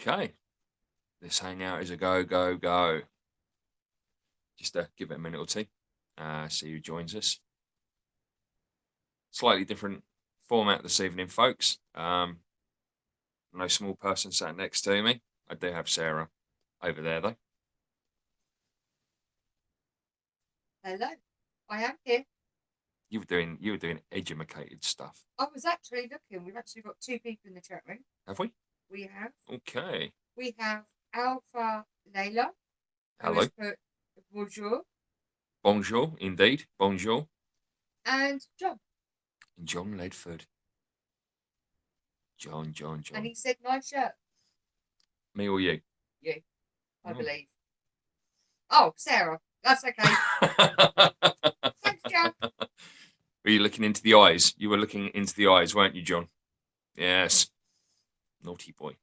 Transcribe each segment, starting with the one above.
Okay. This hangout is a go, go, go. Just give it a minute or two. See who joins us. Slightly different format this evening, folks. No small person sat next to me. I do have Sarah over there, though. Hello, I am here. You were doing educated stuff. I was actually looking. We've actually got two people in the chat room. Have we? We have. Okay. We have Alpha Layla. Hello. Put bonjour. Bonjour, indeed. Bonjour. And John. John Ledford. John. And he said, nice shirt. Me or you? You, I believe. Oh, Sarah. That's okay. Thanks, John. Were you looking into the eyes? You were looking into the eyes, weren't you, John? Yes. Naughty boy.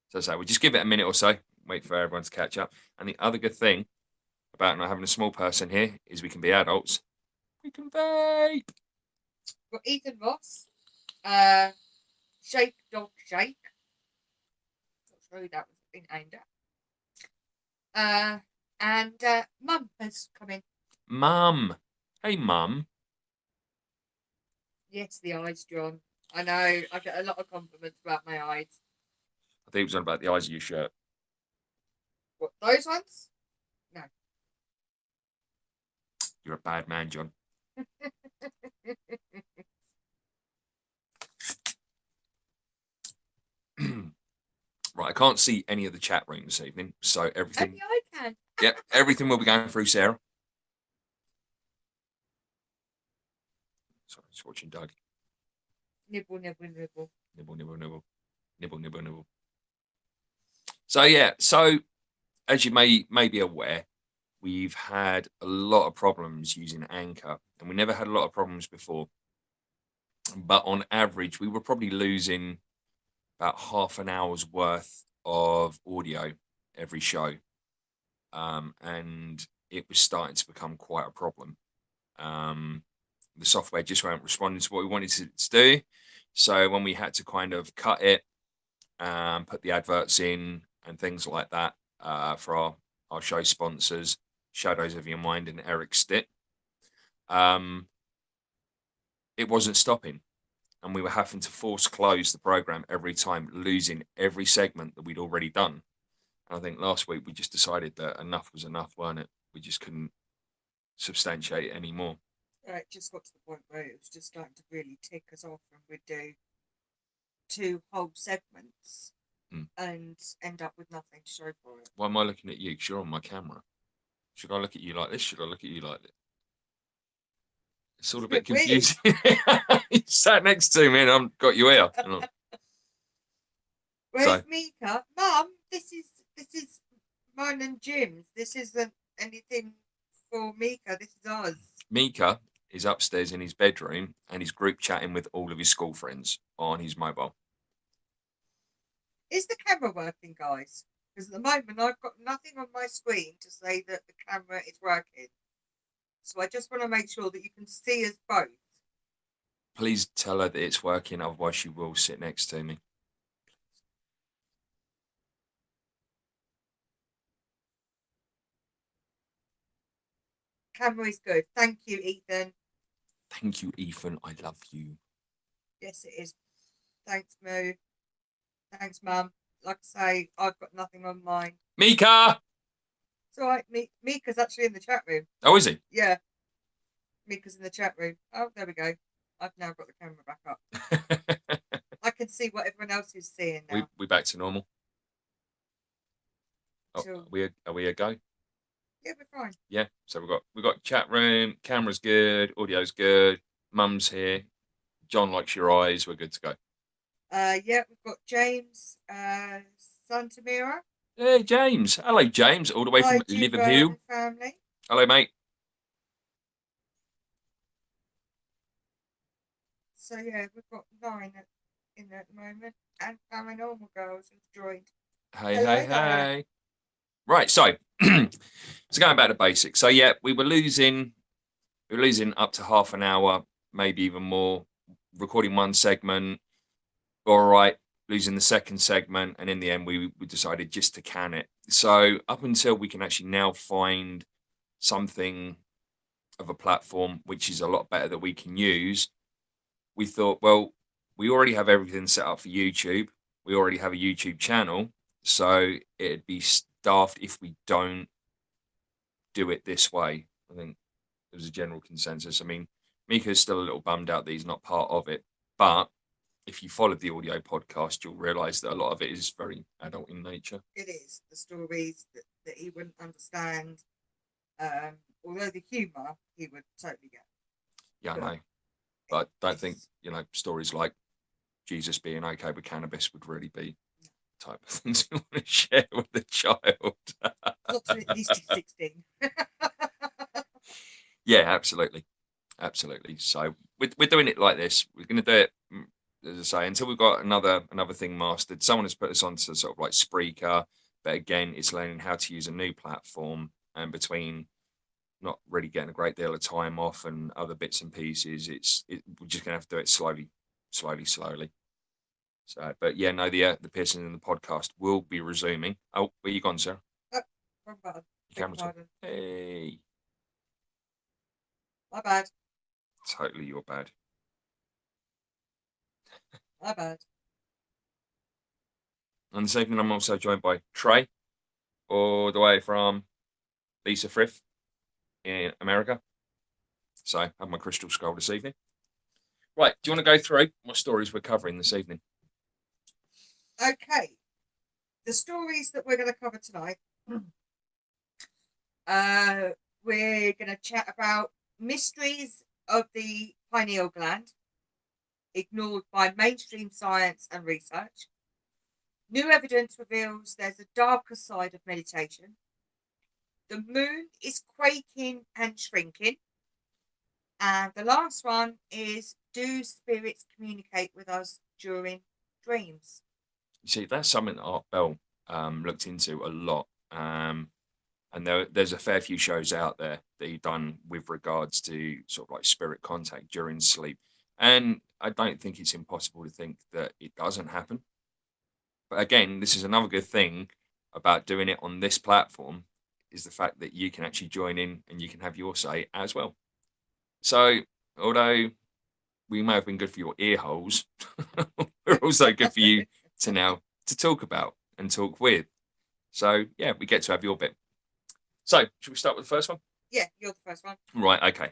So we'll just give it a minute or so. Wait for everyone to catch up. And the other good thing about not having a small person here is we can be adults. We can vape. Got Ethan Ross. Shake Dog Shake. Not sure who that was being aimed at. And Mum has come in. Mum. Hey, Mum. Yes, the eyes, John. I know. I get a lot of compliments about my eyes. I think it was on about the eyes of your shirt. What, those ones? No. You're a bad man, John. Right, I can't see any of the chat room this evening, so everything. Only I can. Yep, everything will be going through Sarah. Sorry, just watching Doug. Nibble. Nibble. So yeah, as you may be aware, we've had a lot of problems using Anchor, and we never had a lot of problems before. But on average, we were probably losing about half an hour's worth of audio every show. And it was starting to become quite a problem. The software just weren't responding to what we wanted to do. So when we had to kind of cut it, put the adverts in and things like that for our show sponsors, Shadows of Your Mind and Eric Stitt, it wasn't stopping. And we were having to force close the program every time, losing every segment that we'd already done. And I think last week we just decided that enough was enough, weren't it? We just couldn't substantiate it anymore. It just got to the point where it was just starting to really tick us off, and we'd do 2 whole segments and end up with nothing to show for it. Why am I looking at you? Because you're on my camera. Should I look at you like this? Should I look at you like this? It's all a bit confusing. You sat next to me and I've got you here. Where's Mika? Mum, this is mine and Jim's. This isn't anything for Mika. This is ours. Mika is upstairs in his bedroom and he's group chatting with all of his school friends on his mobile. Is the camera working, guys? Because at the moment I've got nothing on my screen to say that the camera is working. So I just want to make sure that you can see us both. Please tell her that it's working, otherwise she will sit next to me. Camera is good. Thank you, Ethan. Thank you, Ethan. I love you. Yes, it is. Thanks, Moo. Thanks, Mum. Like I say, I've got nothing on mine. Mika! It's all right. Mika's actually in the chat room. Oh, is he? Yeah. Mika's in the chat room. Oh, there we go. I've now got the camera back up. I can see what everyone else is seeing now. We back to normal. Oh, Sure. are we a go? Yeah, we're fine. Yeah. So we've got chat room, camera's good, audio's good, Mum's here. John likes your eyes. We're good to go. Yeah, we've got James Santamira. Hey, James. Hello, James. All the way from Liverpool. Family. Hello, mate. So yeah, we've got 9 in there at the moment, and Paranormal Girls has joined. Hey. Right, so going back to basics. So yeah, we were losing up to half an hour, maybe even more, recording one segment. All right, losing the second segment, and in the end we decided just to can it. So up until we can actually now find something of a platform which is a lot better that we can use, we thought, well, we already have everything set up for YouTube. We already have a YouTube channel, so it'd be daft if we don't do it this way. I think there's a general consensus. I mean, Mika's still a little bummed out that he's not part of it, but if you followed the audio podcast, you'll realize that a lot of it is very adult in nature. It is. The stories that he wouldn't understand, although the humour he would totally get. Yeah, I know. But I don't think, stories like Jesus being okay with cannabis would really be the type of things you want to share with a child. Not to at least 16. Yeah, absolutely. Absolutely. So we're doing it like this. We're going to do it, as I say, until we've got another thing mastered. Someone has put us onto sort of like Spreaker, but again, it's learning how to use a new platform, and between not really getting a great deal of time off and other bits and pieces, we're just gonna have to do it slowly. So, but yeah, no, the Pearson and the podcast will be resuming. Oh, where you gone, sir? Oh, wrong button. Camera's on. Hey, my bad. Totally your bad. My bad. And this evening, I'm also joined by Trey, all the way from Lisa Frith in America. So I have my crystal skull this evening. Right, do you want to go through what stories we're covering this evening? Okay. The stories that we're going to cover tonight, we're going to chat about mysteries of the pineal gland, ignored by mainstream science and research. New evidence reveals there's a darker side of meditation. The moon is quaking and shrinking. And the last one is, do spirits communicate with us during dreams? You see, that's something that Art Bell looked into a lot. And there's a fair few shows out there that he's done with regards to sort of like spirit contact during sleep. And I don't think it's impossible to think that it doesn't happen. But again, this is another good thing about doing it on this platform, is the fact that you can actually join in and you can have your say as well. So, although we may have been good for your ear holes, we're also good for you to talk about and talk with. So, yeah, we get to have your bit. So, should we start with the first one? Yeah, you're the first one. Right, okay.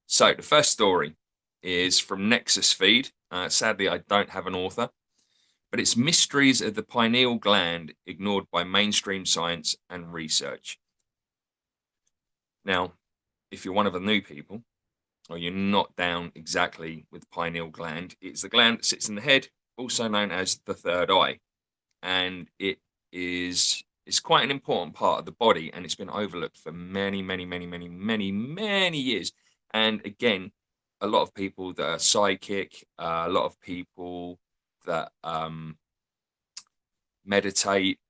So, the first story is from Nexus Feed. Sadly, I don't have an author, but it's mysteries of the pineal gland ignored by mainstream science and research. Now, if you're one of the new people, or you're not down exactly with the pineal gland, it's the gland that sits in the head, also known as the third eye. And it's quite an important part of the body, and it's been overlooked for many years. And again, a lot of people that are psychic, a lot of people that meditate,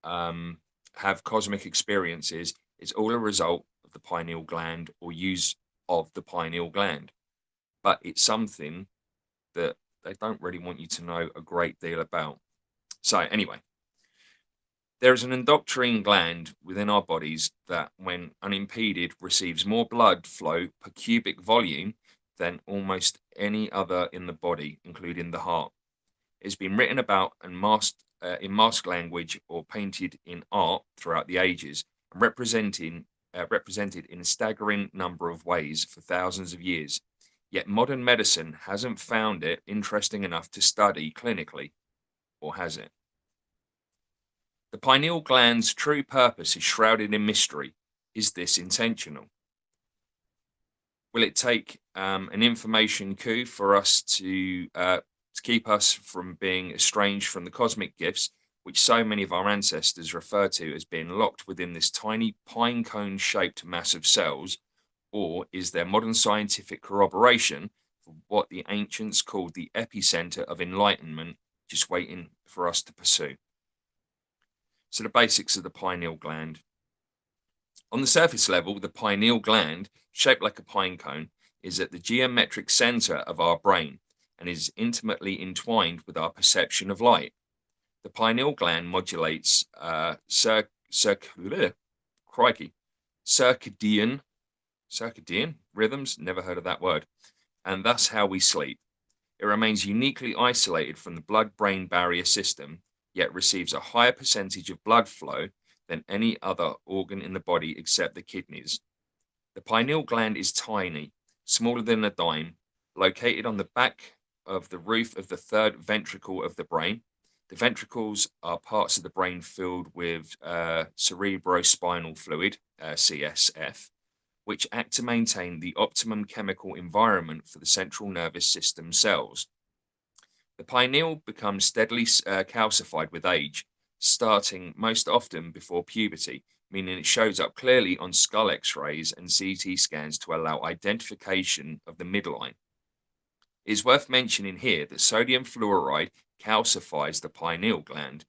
have cosmic experiences, it's all a result of the pineal gland or use of the pineal gland. But it's something that they don't really want you to know a great deal about. So anyway, there is an endocrine gland within our bodies that, when unimpeded, receives more blood flow per cubic volume than almost any other in the body, including the heart. It's been written about and masked in mask language or painted in art throughout the ages, and represented in a staggering number of ways for thousands of years. Yet modern medicine hasn't found it interesting enough to study clinically, or has it? The pineal gland's true purpose is shrouded in mystery. Is this intentional? Will it take an information coup for us to keep us from being estranged from the cosmic gifts, which so many of our ancestors refer to as being locked within this tiny pine cone shaped mass of cells? Or is there modern scientific corroboration for what the ancients called the epicenter of enlightenment, just waiting for us to pursue? So the basics of the pineal gland. On the surface level, the pineal gland, shaped like a pine cone, is at the geometric center of our brain. and is intimately entwined with our perception of light. The pineal gland modulates circadian rhythms, never heard of that word, and thus how we sleep. It remains uniquely isolated from the blood-brain barrier system, yet receives a higher percentage of blood flow than any other organ in the body except the kidneys. The pineal gland is tiny, smaller than a dime, located on the back of the roof of the third ventricle of the brain. The ventricles are parts of the brain filled with cerebrospinal fluid, CSF, which act to maintain the optimum chemical environment for the central nervous system cells. The pineal becomes steadily calcified with age, starting most often before puberty, meaning it shows up clearly on skull x-rays and CT scans to allow identification of the midline. It is worth mentioning here that sodium fluoride calcifies the pineal gland.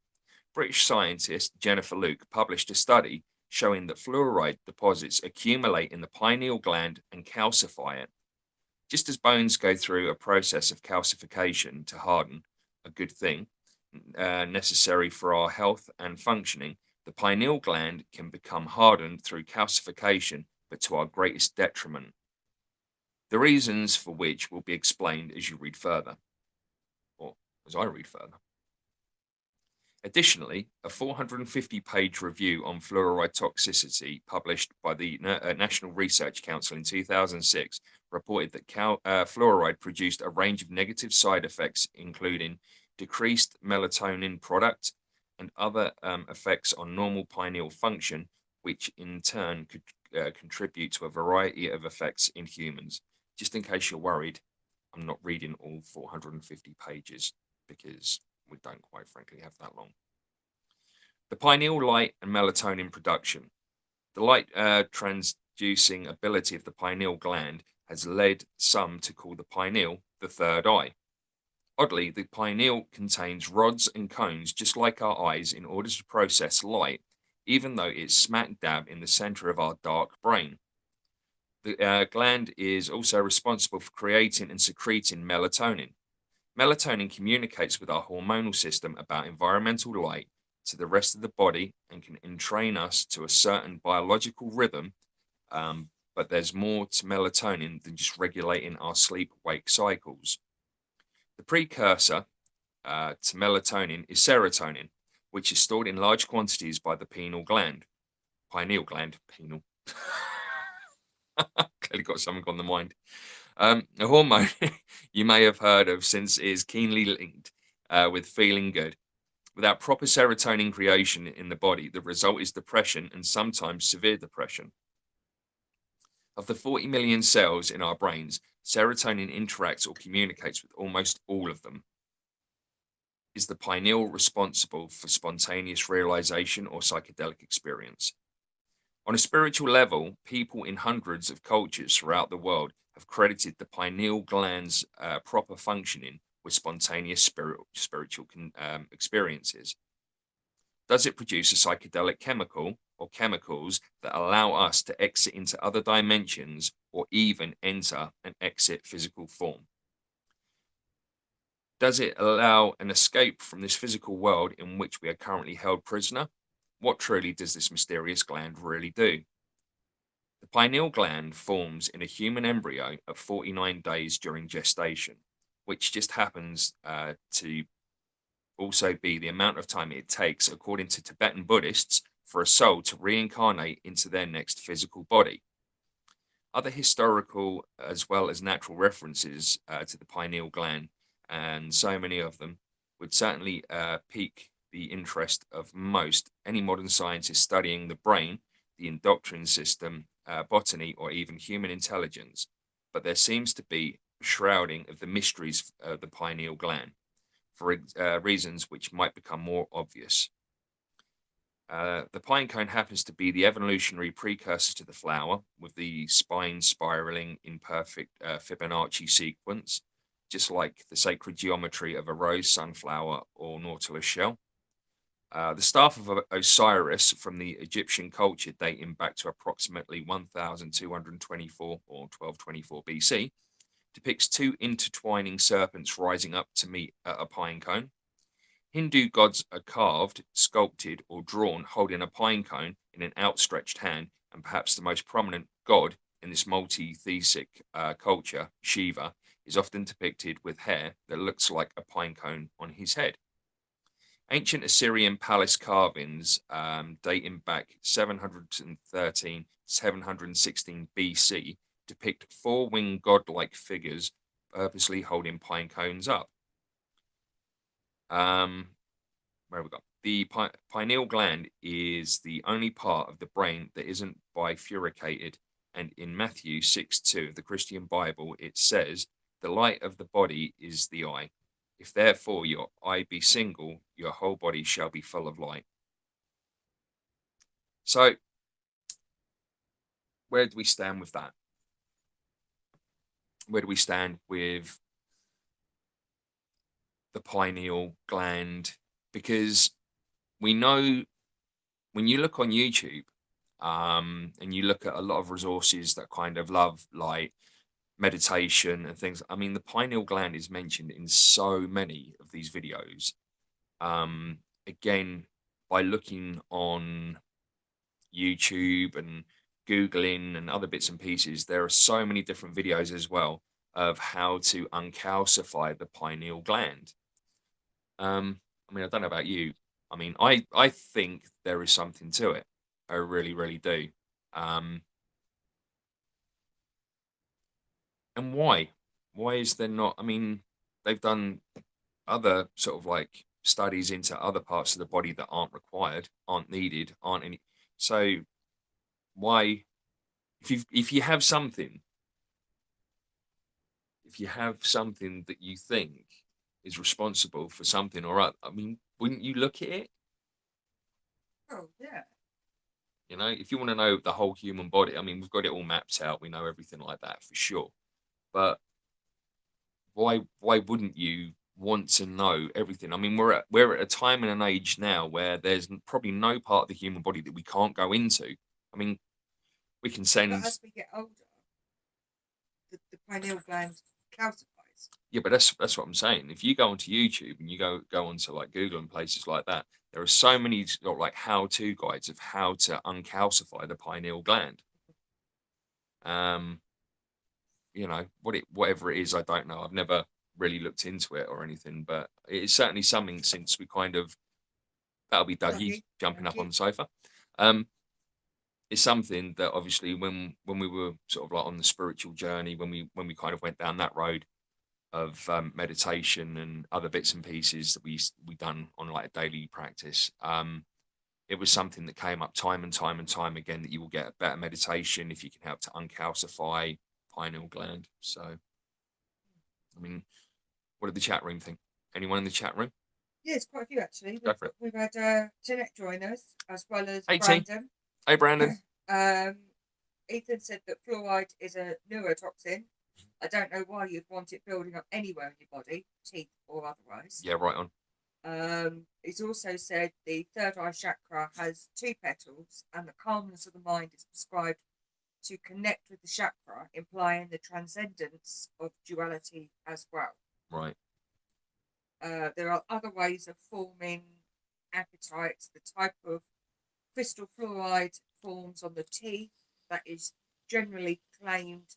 British scientist Jennifer Luke published a study showing that fluoride deposits accumulate in the pineal gland and calcify it. Just as bones go through a process of calcification to harden, a good thing, necessary for our health and functioning, the pineal gland can become hardened through calcification, but to our greatest detriment. The reasons for which will be explained as you read further, or as I read further. Additionally, a 450-page review on fluoride toxicity published by the National Research Council in 2006 reported that fluoride produced a range of negative side effects, including decreased melatonin product and other effects on normal pineal function, which in turn could contribute to a variety of effects in humans. Just in case you're worried, I'm not reading all 450 pages because we don't quite frankly have that long. The pineal light and melatonin production. The light transducing ability of the pineal gland has led some to call the pineal the third eye. Oddly, the pineal contains rods and cones just like our eyes in order to process light, even though it's smack dab in the center of our dark brain. The gland is also responsible for creating and secreting melatonin. Melatonin communicates with our hormonal system about environmental light to the rest of the body and can entrain us to a certain biological rhythm, but there's more to melatonin than just regulating our sleep-wake cycles. The precursor to melatonin is serotonin, which is stored in large quantities by the pineal gland. Penal. Clearly got something on the mind. A hormone you may have heard of since it is keenly linked with feeling good. Without proper serotonin creation in the body, the result is depression and sometimes severe depression. Of the 40 million cells in our brains, serotonin interacts or communicates with almost all of them. Is the pineal responsible for spontaneous realization or psychedelic experience? On a spiritual level, people in hundreds of cultures throughout the world have credited the pineal gland's proper functioning with spontaneous spiritual experiences. Does it produce a psychedelic chemical or chemicals that allow us to exit into other dimensions or even enter and exit physical form? Does it allow an escape from this physical world in which we are currently held prisoner? What truly does this mysterious gland really do? The pineal gland forms in a human embryo at 49 days during gestation, which just happens to also be the amount of time it takes, according to Tibetan Buddhists, for a soul to reincarnate into their next physical body. Other historical as well as natural references to the pineal gland, and so many of them, would certainly pique the interest of any modern scientist studying the brain, the endocrine system, botany, or even human intelligence. But there seems to be a shrouding of the mysteries of the pineal gland for reasons which might become more obvious. The pine cone happens to be the evolutionary precursor to the flower, with the spine spiraling in perfect Fibonacci sequence, just like the sacred geometry of a rose, sunflower, or nautilus shell. The staff of Osiris from the Egyptian culture, dating back to approximately 1224 or 1224 BC, depicts two intertwining serpents rising up to meet at a pine cone. Hindu gods are carved, sculpted, or drawn holding a pine cone in an outstretched hand, and perhaps the most prominent god in this multi-theistic culture, Shiva, is often depicted with hair that looks like a pine cone on his head. Ancient Assyrian palace carvings dating back 713 716 BC depict four-winged godlike figures purposely holding pine cones up. Where have we got? The pineal gland is the only part of the brain that isn't bifurcated, and in Matthew 6:2 of the Christian Bible, it says, "The light of the body is the eye. If therefore your eye be single, your whole body shall be full of light." So, where do we stand with that? Where do we stand with the pineal gland? Because we know when you look on YouTube, and you look at a lot of resources that kind of love like meditation and things. I mean, the pineal gland is mentioned in so many of these videos. Again, by looking on YouTube and Googling and other bits and pieces, there are so many different videos as well of how to uncalcify the pineal gland. I mean, I don't know about you. I mean, I think there is something to it. I really, really do. And why? Why is there not? I mean, they've done other sort of like studies into other parts of the body that aren't required, aren't needed, aren't any. So why, if you have something, if you have something that you think is responsible for something or other, I mean, wouldn't you look at it? Oh, yeah. You know, if you want to know the whole human body, I mean, we've got it all mapped out. We know everything like that for sure. But why wouldn't you want to know everything? I mean, we're at a time and an age now where there's probably no part of the human body that we can't go into. I mean, we can But send. as we get older, the pineal gland calcifies. Yeah, but that's what I'm saying. If you go onto YouTube and you go onto like Google and places like that, there are so many sort of like how-to guides of how to uncalcify the pineal gland. Um, you know, whatever it is, I don't know. I've never really looked into it or anything, but it is certainly something since we kind of that'll be Dougie jumping up on the sofa. It's something that obviously when we were sort of like on the spiritual journey, when we kind of went down that road of meditation and other bits and pieces that we done on like a daily practice. It was something that came up time and time and time again that you will get a better meditation if you can help to uncalcify pineal gland. So, I mean, what did the chat room think? Anyone in the chat room? Yes, quite a few actually. Go for it. We've had Jeanette join us as well as Hey, T. Brandon. Hey, Brandon. Ethan said that fluoride is a neurotoxin. I don't know why you'd want it building up anywhere in your body, teeth or otherwise. Yeah, right on. He's also said the third eye chakra has two petals, and the calmness of the mind is prescribed to connect with the chakra, implying the transcendence of duality as well. Right. There are other ways of forming appetites. The type of crystal fluoride forms on the teeth that is generally claimed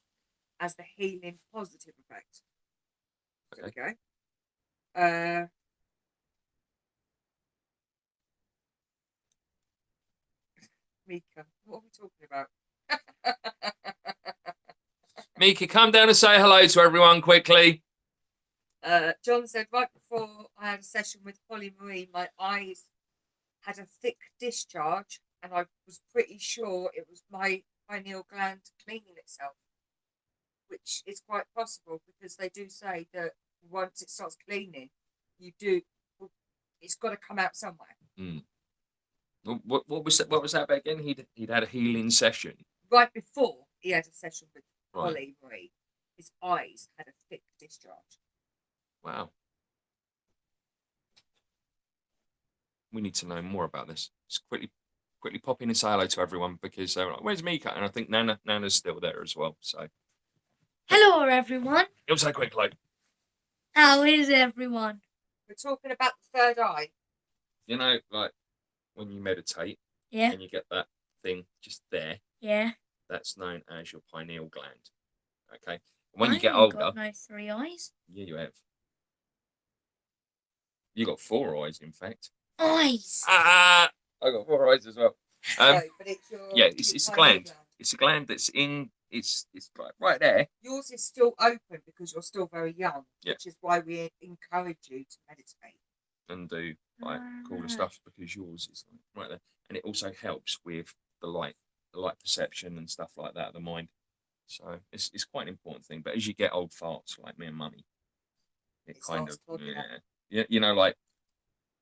as the healing positive effect. Okay. There we go. Mika, what are we talking about? Mika, come down and say hello to everyone quickly. John said, right before I had a session with Polly Marie, my eyes had a thick discharge, and I was pretty sure it was my pineal gland cleaning itself, which is quite possible because they do say that once it starts cleaning, it's got to come out somewhere. Mm. What was that? What was that about again? He'd had a healing session right before he had a session with right. Polly Marie. His eyes had a thick discharge. Wow. We need to know more about this. Just quickly pop in and say hello to everyone because they're like, "Where's Mika?" And I think Nana's still there as well. So Hello, everyone. It was so quick, like, How is everyone? We're talking about the third eye. you know, like when you meditate Yeah, and you get that thing just there, yeah. that's known as your pineal gland. Okay. When I you get ain't older, got no 3 eyes. yeah, you have. You got 4 eyes, in fact. Eyes. Ah, I got 4 eyes as well. No, but it's your Yeah, it's your a pineal gland. It's a gland that's in. It's like right there. Yours is still open because you're still very young, Yeah. which is why we encourage you to meditate. And do like cooler stuff because yours is like, right there, and it also helps with the light perception and stuff like that of the mind. So it's quite an important thing. But as you get old farts like me and mummy, it kind starts of clogging up. you know, like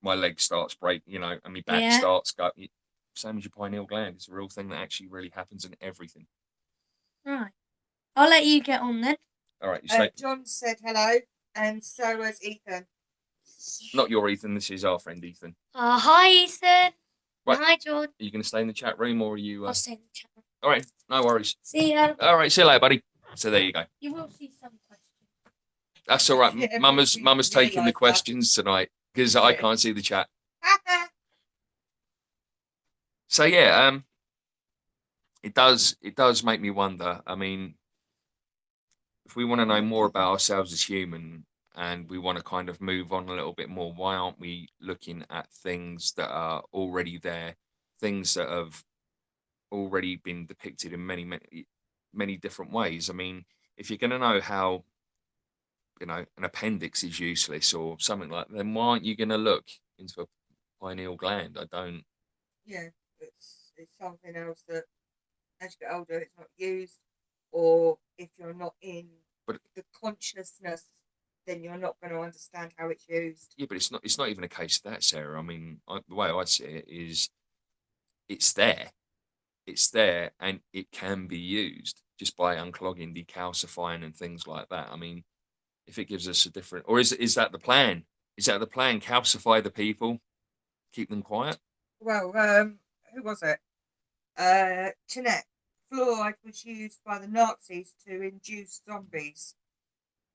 my leg starts breaking, you know, and my back Yeah. starts go. Same as your pineal gland. It's a real thing that actually really happens in everything. Right. I'll let you get on then. All right, you say John said hello, and so has Ethan. not your Ethan. This is our friend Ethan. Hi, Ethan. Right. Hi, John. Are you going to stay in the chat room or are you? I'll stay in the chat. All right, no worries. See ya. All right, see you later, buddy. So there you go. You will see some questions. That's all right. Yeah, Mama's we taking the realise questions tonight because I Yeah. can't see the chat. that. So yeah, it does make me wonder. I mean, if we want to know more about ourselves as human and we want to kind of move on a little bit more, why aren't we looking at things that are already there, things that have already been depicted in many different ways? I mean, if you're going to know how, you know, an appendix is useless or something like that, then why aren't you going to look into a pineal gland? I don't. Yeah, it's something else that as you get older, it's not used, or if you're not in But the consciousness, then you're not going to understand how it's used. yeah, but it's not. It's not even a case of that, Sarah. I mean, the way I see it is, it's there. It's there, and it can be used just by unclogging, decalcifying, and things like that. I mean, if it gives us a different, or is that the plan? Is that the plan? Calcify the people, keep them quiet. Well, who was it? Tinette. Fluoride was used by the Nazis to induce zombies,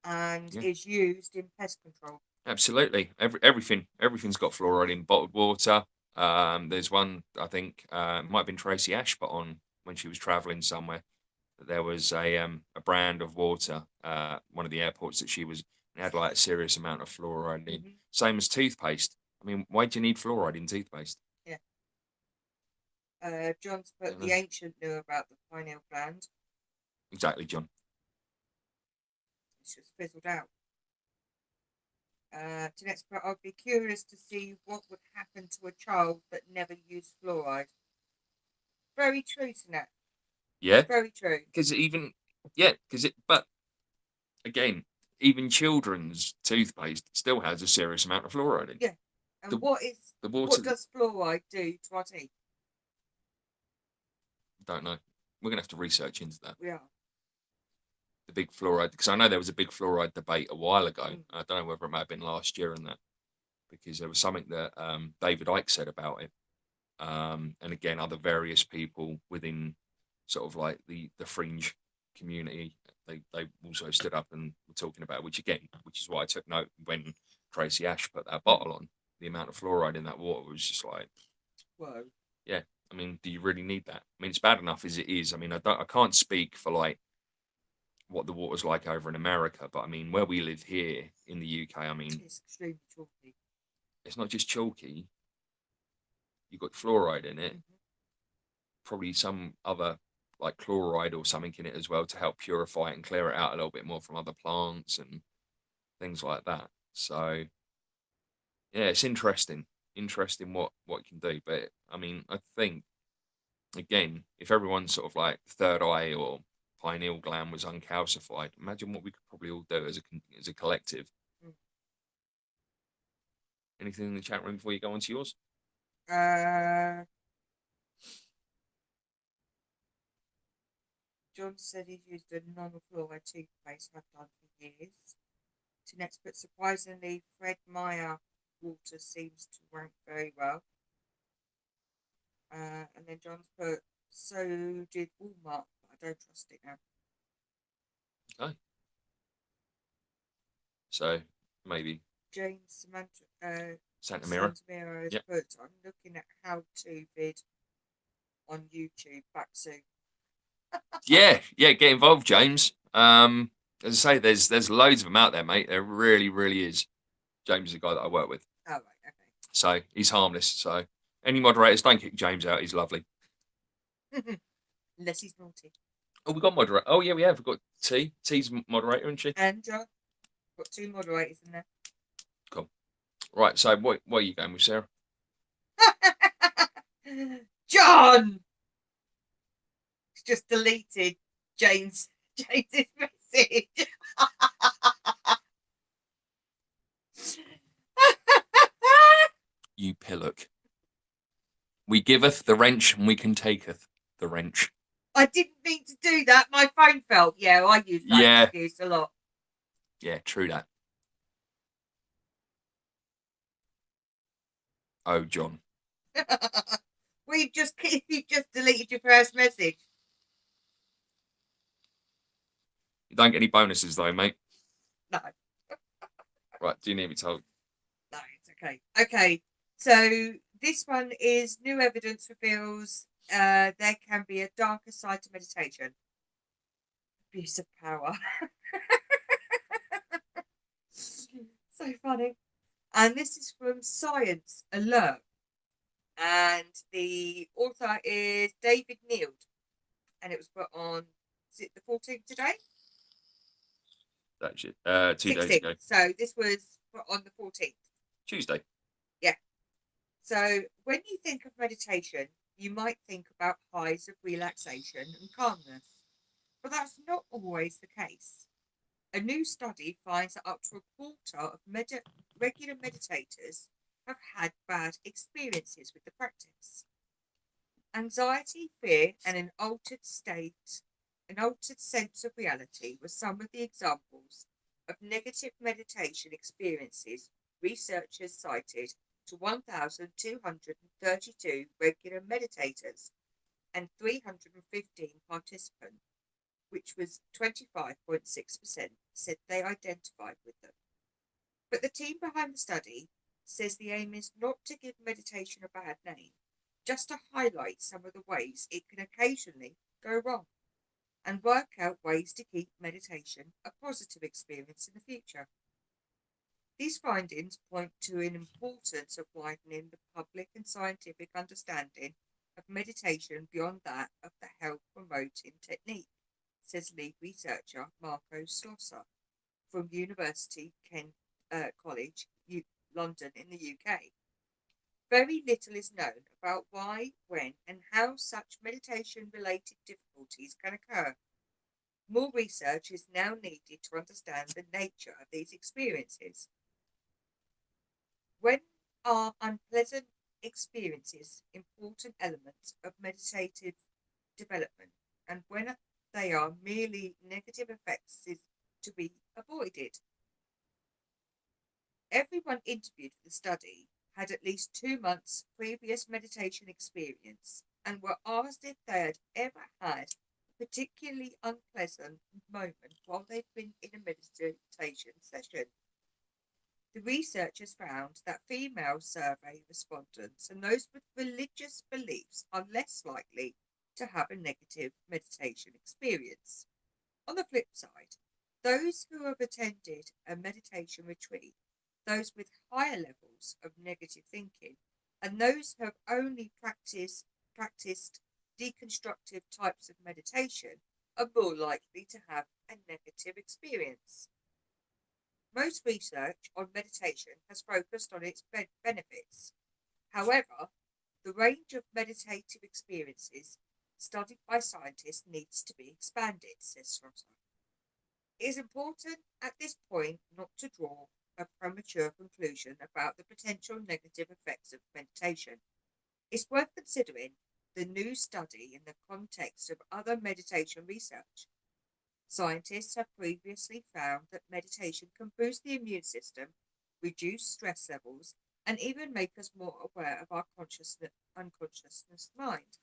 and Yeah. is used in pest control. Absolutely, everything's got fluoride in bottled water. There's one, I think, it might have been Tracy Ash put on when she was traveling somewhere. There was a brand of water, one of the airports that she was, it had like a serious amount of fluoride in. Mhm. Same as toothpaste. I mean, why do you need fluoride in toothpaste? John's put Yeah. the ancient knew about the pineal gland. Exactly, John. It's just fizzled out. Tinette's put, I'd be curious to see what would happen to a child that never used fluoride. Very true, Tinette. Yeah, Very true. because but again, even children's toothpaste still has a serious amount of fluoride in. Yeah. And The what water, does fluoride do to our teeth? don't know. We're gonna have to research into that. We are. The big fluoride, because I know there was a big fluoride debate a while ago. Mm. I don't know whether it might have been last year and that, because there was something that David Icke said about it, and again other various people within sort of like the fringe community, they also stood up and were talking about it, which is why I took note when Tracy Ash put that bottle on. The amount of fluoride in that water was just like, Whoa. yeah. I mean, do you really need that? I mean, it's bad enough as it is. I mean, I can't speak for like what the water's like over in America, but I mean, where we live here in the UK, I mean, It's extremely chalky. it's not just chalky. You've got fluoride in it, Mhm. probably some other like chloride or something in it as well to help purify it and clear it out a little bit more from other plants and things like that. So yeah, it's interesting what it can do. But I mean, I think again, if everyone's sort of like third eye or pineal gland was uncalcified, imagine what we could probably all do as a collective. Mm. Anything in the chat room before you go on to yours? John said he's used a non-fluoride toothpaste. I've done for years. Tinette's put, surprisingly, Fred Meyer water seems to rank very well. And then John's put, so did Walmart, but I don't trust it now. Okay. So maybe James Santa Mira. Santamiro has Yep. put, I'm looking at how to vid on YouTube back soon. Yeah, get involved, James. As I say, there's loads of them out there, mate. There really is. James is a guy that I work with, Oh, right, so he's harmless. So any moderators, don't kick James out. He's lovely. okay. Unless he's naughty. Oh, we got moderator. Oh yeah, we have. We've got T. T's moderator, isn't she? And John, got 2 moderators in there. Cool. Right. So what are you going with, Sarah? John! It's just deleted James's message. You pillock. We giveth the wrench, and we can taketh the wrench. I didn't mean to do that. My phone fell. Yeah, I use that excuse a lot. Yeah, true that. Oh, John. You just deleted your first message. You don't get any bonuses though, mate. No. Right, do you need me told? No, it's okay. Okay, so this one is new evidence reveals there can be a darker side to meditation. Abuse of power. So funny. And this is from Science Alert. And the author is David Neild. And it was put on, is it the 14th today? That's it. 2 days 16th. ago. So this was put on the 14th. Tuesday. So when you think of meditation, you might think about highs of relaxation and calmness. But that's not always the case. A new study finds that up to a quarter of regular meditators have had bad experiences with the practice. Anxiety, fear, and an altered sense of reality were some of the examples of negative meditation experiences researchers cited to 1,232 regular meditators and 315 participants, which was 25.6%, said they identified with them. But the team behind the study says the aim is not to give meditation a bad name, just to highlight some of the ways it can occasionally go wrong and work out ways to keep meditation a positive experience in the future. These findings point to an importance of widening the public and scientific understanding of meditation beyond that of the health promoting technique, says lead researcher Marco Schlosser from University College, London in the UK. Very little is known about why, when, and how such meditation-related difficulties can occur. More research is now needed to understand the nature of these experiences. When are unpleasant experiences important elements of meditative development, and when they are merely negative effects is to be avoided? Everyone interviewed for the study had at least 2 months previous meditation experience and were asked if they had ever had a particularly unpleasant moment while they'd been in a meditation session. The researchers found that female survey respondents and those with religious beliefs are less likely to have a negative meditation experience. On the flip side, those who have attended a meditation retreat, those with higher levels of negative thinking, and those who have only practiced deconstructive types of meditation are more likely to have a negative experience. Most research on meditation has focused on its benefits. However, the range of meditative experiences studied by scientists needs to be expanded, says Schlosser. It is important at this point not to draw a premature conclusion about the potential negative effects of meditation. It's worth considering the new study in the context of other meditation research. Scientists have previously found that meditation can boost the immune system, reduce stress levels, and even make us more aware of our unconscious mind.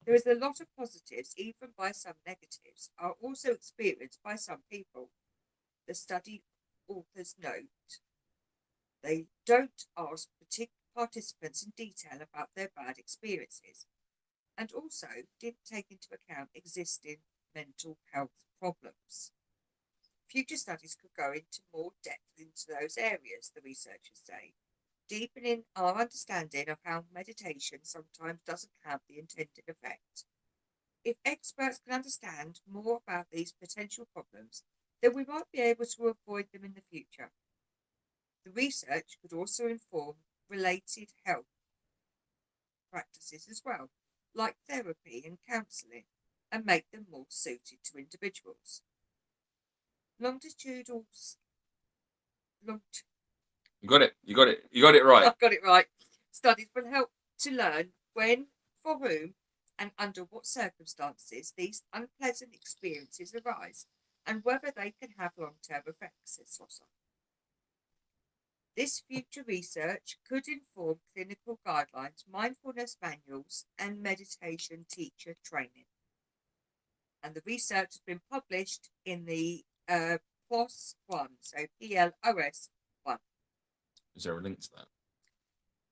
There is a lot of positives, even by some negatives, are also experienced by some people. The study authors note they don't ask participants in detail about their bad experiences, and also didn't take into account existing mental health problems. Future studies could go into more depth into those areas, the researchers say, deepening our understanding of how meditation sometimes doesn't have the intended effect. If experts can understand more about these potential problems, then we might be able to avoid them in the future. The research could also inform related health practices as well, like therapy and counselling, and make them more suited to individuals. Longitudinal. You got it. You got it. You got it right. I've got it right. Studies will help to learn when, for whom, and under what circumstances these unpleasant experiences arise, and whether they can have long-term effects, says Sosser. This future research could inform clinical guidelines, mindfulness manuals, and meditation teacher training. And the research has been published in the PLOS 1, so PLOS 1. Is there a link to that?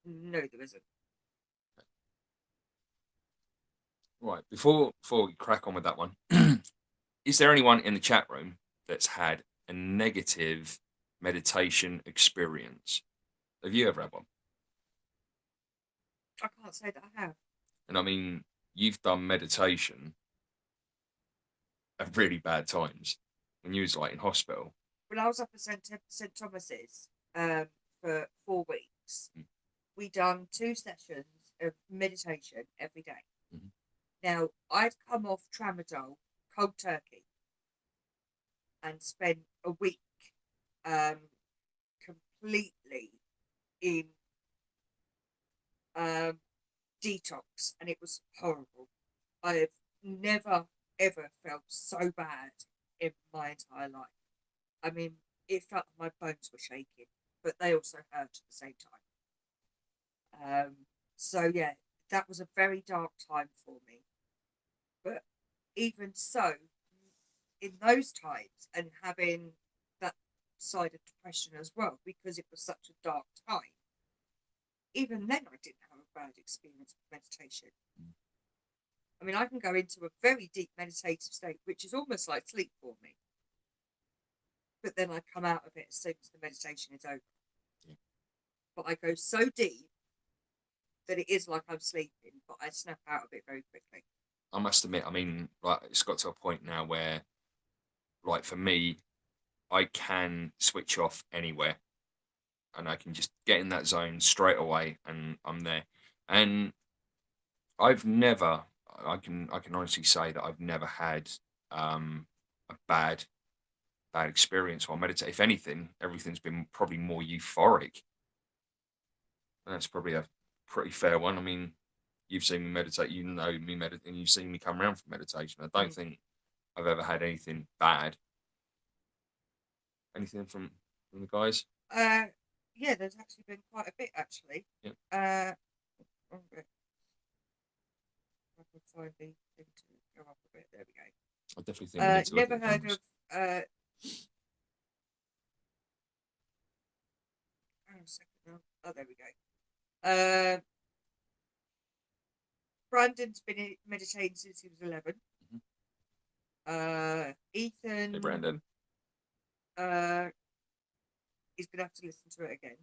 No, there isn't. Right. Before we crack on with that one, is there anyone in the chat room that's had a negative meditation experience? Have you ever had one? I can't say that I have. And I mean, you've done meditation at really bad times when you was like in hospital. When I was up at St Thomas's for 4 weeks, we done 2 sessions of meditation every day. Mhm. Now, I'd come off tramadol, cold turkey, and spent a week completely in detox, and it was horrible. I have never ever felt so bad in my entire life. I mean, it felt like my bones were shaking, but they also hurt at the same time. So yeah, that was a very dark time for me. But even so, in those times, and having that side of depression as well, because it was such a dark time, even then I didn't have a bad experience with meditation. I mean, I can go into a very deep meditative state, which is almost like sleep for me. But then I come out of it as soon as the meditation is over. Yeah. But I go so deep that it is like I'm sleeping, but I snap out of it very quickly. I must admit, I mean, like it's got to a point now where, like for me, I can switch off anywhere, and I can just get in that zone straight away, and I'm there. And I've never, I can honestly say that I've never had a bad experience while meditating. If anything, everything's been probably more euphoric. That's probably a pretty fair one. I mean, you've seen me meditate, you know me meditate, and you've seen me come around from meditation. I don't think I've ever had anything bad. Anything from the guys? Yeah, there's actually been quite a bit actually. Yeah. I can find the thing to go up a bit. There we go. I definitely think we need to look Never at heard numbers. of hang on a second now. Oh, there we go. Brandon's been meditating since he was 11. Ethan. Hey, Brandon. He's gonna have to listen to it again.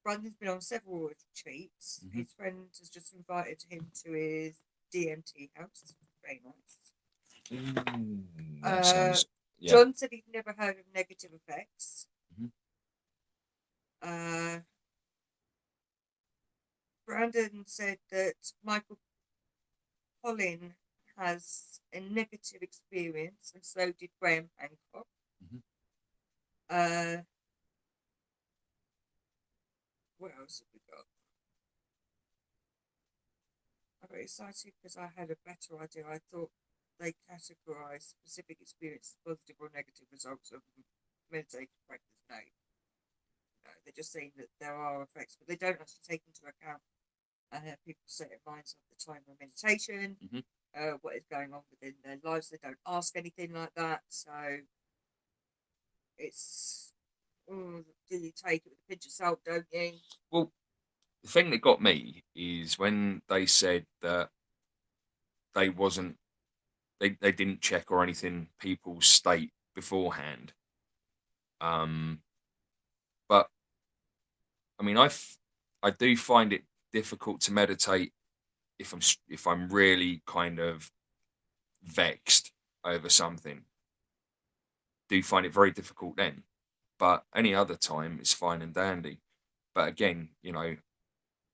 Brandon's been on several retreats. His friend has just invited him to his DMT house. Very nice. That sounds, yeah. John said he'd never heard of negative effects. Brandon said that Michael Collin has a negative experience, and so did Graham Hancock. What else have we got? I got excited because I had a better idea. I thought they categorised specific experiences, positive or negative results of meditation practice. No, they're just saying that there are effects, but they don't actually take into account People set their minds at the time of meditation, Mhm. what is going on within their lives. They don't ask anything like that. So it's, do you take it with a pinch of salt, don't you? Well, the thing that got me is when they said that they wasn't they didn't check or anything people's state beforehand. But I mean, I do find it difficult to meditate if I'm really kind of vexed over something. Do find it very difficult then, but any other time it's fine and dandy. But again,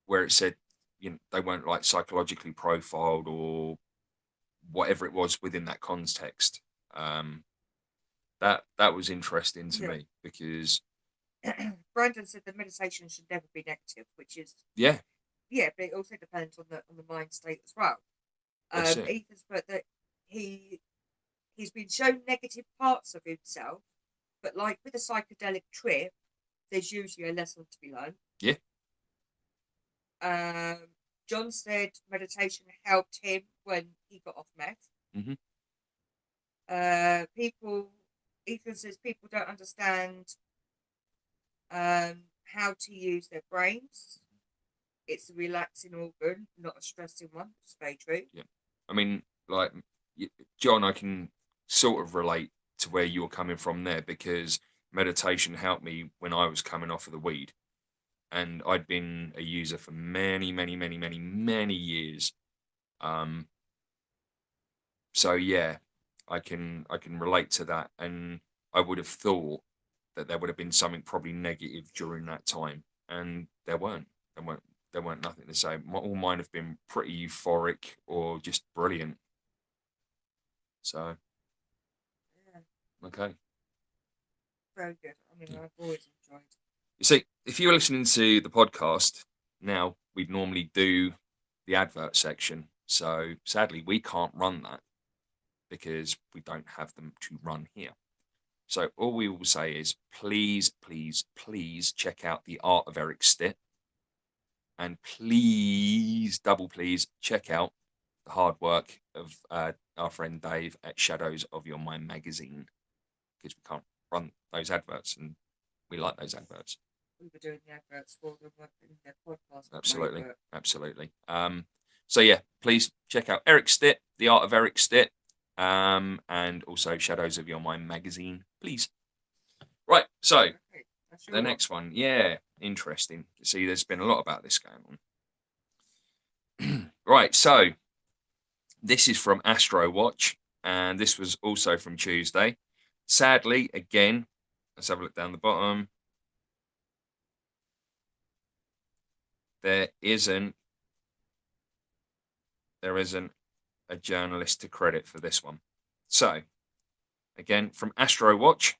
where it said they weren't like psychologically profiled or whatever it was within that context. That was interesting to Yeah. me because Brandon said the meditation should never be negative, which is yeah, but it also depends on the mind state as well. that's it. Ethan's put that he's been shown negative parts of himself, but like with a psychedelic trip, there's usually a lesson to be learned. Yeah. John said meditation helped him when he got off meth. Mhm. Ethan says people don't understand how to use their brains. It's a relaxing organ, not a stressing one. It's very true. Yeah. I mean, like John, I can sort of relate to where you're coming from there because meditation helped me when I was coming off of the weed, and I'd been a user for many, many, many, many, many years. So yeah, I can relate to that, and I would have thought that there would have been something probably negative during that time, and there weren't. There weren't nothing to say. All mine have been pretty euphoric or just brilliant. So Yeah, okay. very good. I mean, Yeah. I've always enjoyed. You see, if you were listening to the podcast now, we'd normally do the advert section. So sadly, we can't run that because we don't have them to run here. So all we will say is please, please, please check out the Art of Eric Stitt, and please, double please, check out the hard work of our friend Dave at Shadows of Your Mind magazine, because we can't run those adverts, and we like those adverts. We were doing the adverts for them in their podcast. Absolutely, But absolutely. So yeah, please check out Eric Stitt, the Art of Eric Stitt, and also Shadows of Your Mind magazine, please. Right, so okay, that's your the next one, yeah, interesting. See, there's been a lot about this going on. Right, so this is from Astro Watch, and this was also from Tuesday. Sadly, again, let's have a look down the bottom. There isn't a journalist to credit for this one. So, again, from Astro Watch.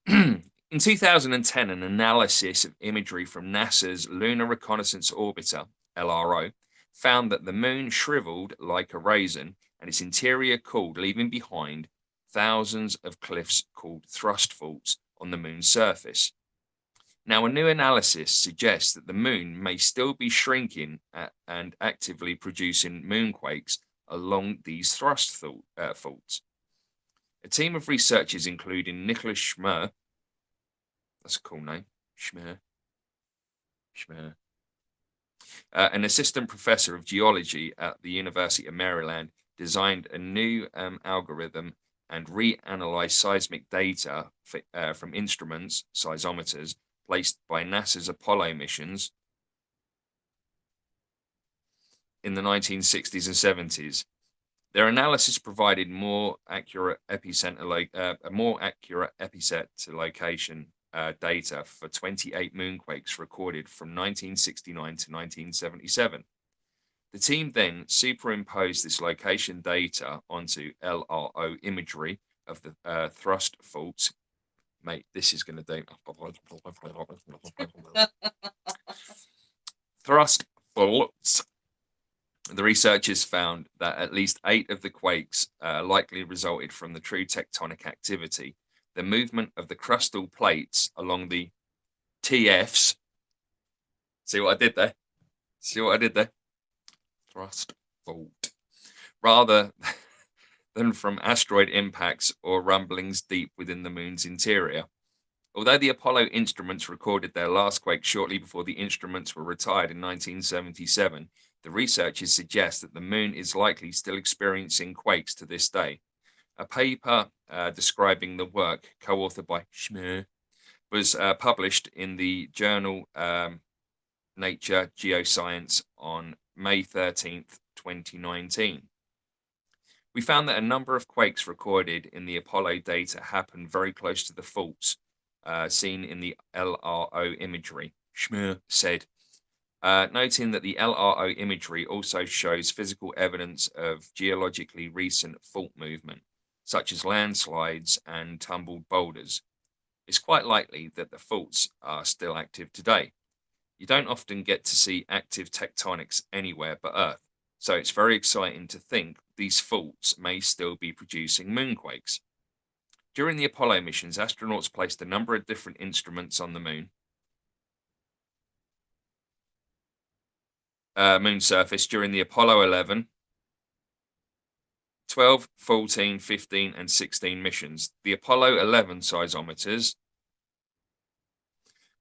In 2010, an analysis of imagery from NASA's Lunar Reconnaissance Orbiter, LRO, found that the moon shriveled like a raisin and its interior cooled, leaving behind thousands of cliffs called thrust faults on the moon's surface. Now, a new analysis suggests that the moon may still be shrinking and actively producing moonquakes along these thrust faults. A team of researchers, including Nicholas Schmer, that's a cool name, Schmer, an assistant professor of geology at the University of Maryland, designed a new algorithm and reanalyzed seismic data from instruments, seismometers, placed by NASA's Apollo missions in the 1960s and 70s. Their analysis provided more accurate epicenter location data for 28 moonquakes recorded from 1969 to 1977. The team then superimposed this location data onto LRO imagery of the thrust faults. Mate, this is going to do. Thrust faults. The researchers found that at least 8 of the quakes likely resulted from the true tectonic activity, the movement of the crustal plates along the TFs. See what I did there? See what I did there? Thrust fault. Rather than from asteroid impacts or rumblings deep within the moon's interior. Although the Apollo instruments recorded their last quake shortly before the instruments were retired in 1977, the researchers suggest that the moon is likely still experiencing quakes to this day. A paper describing the work, co-authored by Schmer, was published in the journal Nature Geoscience on May 13th, 2019. We found that a number of quakes recorded in the Apollo data happened very close to the faults seen in the LRO imagery, Schmer said, noting that the LRO imagery also shows physical evidence of geologically recent fault movement, such as landslides and tumbled boulders. It's quite likely that the faults are still active today. You don't often get to see active tectonics anywhere but Earth, so it's very exciting to think these faults may still be producing moonquakes. During the Apollo missions, astronauts placed a number of different instruments on the moon surface during the Apollo 11, 12, 14, 15, and 16 missions. The Apollo 11 seismometers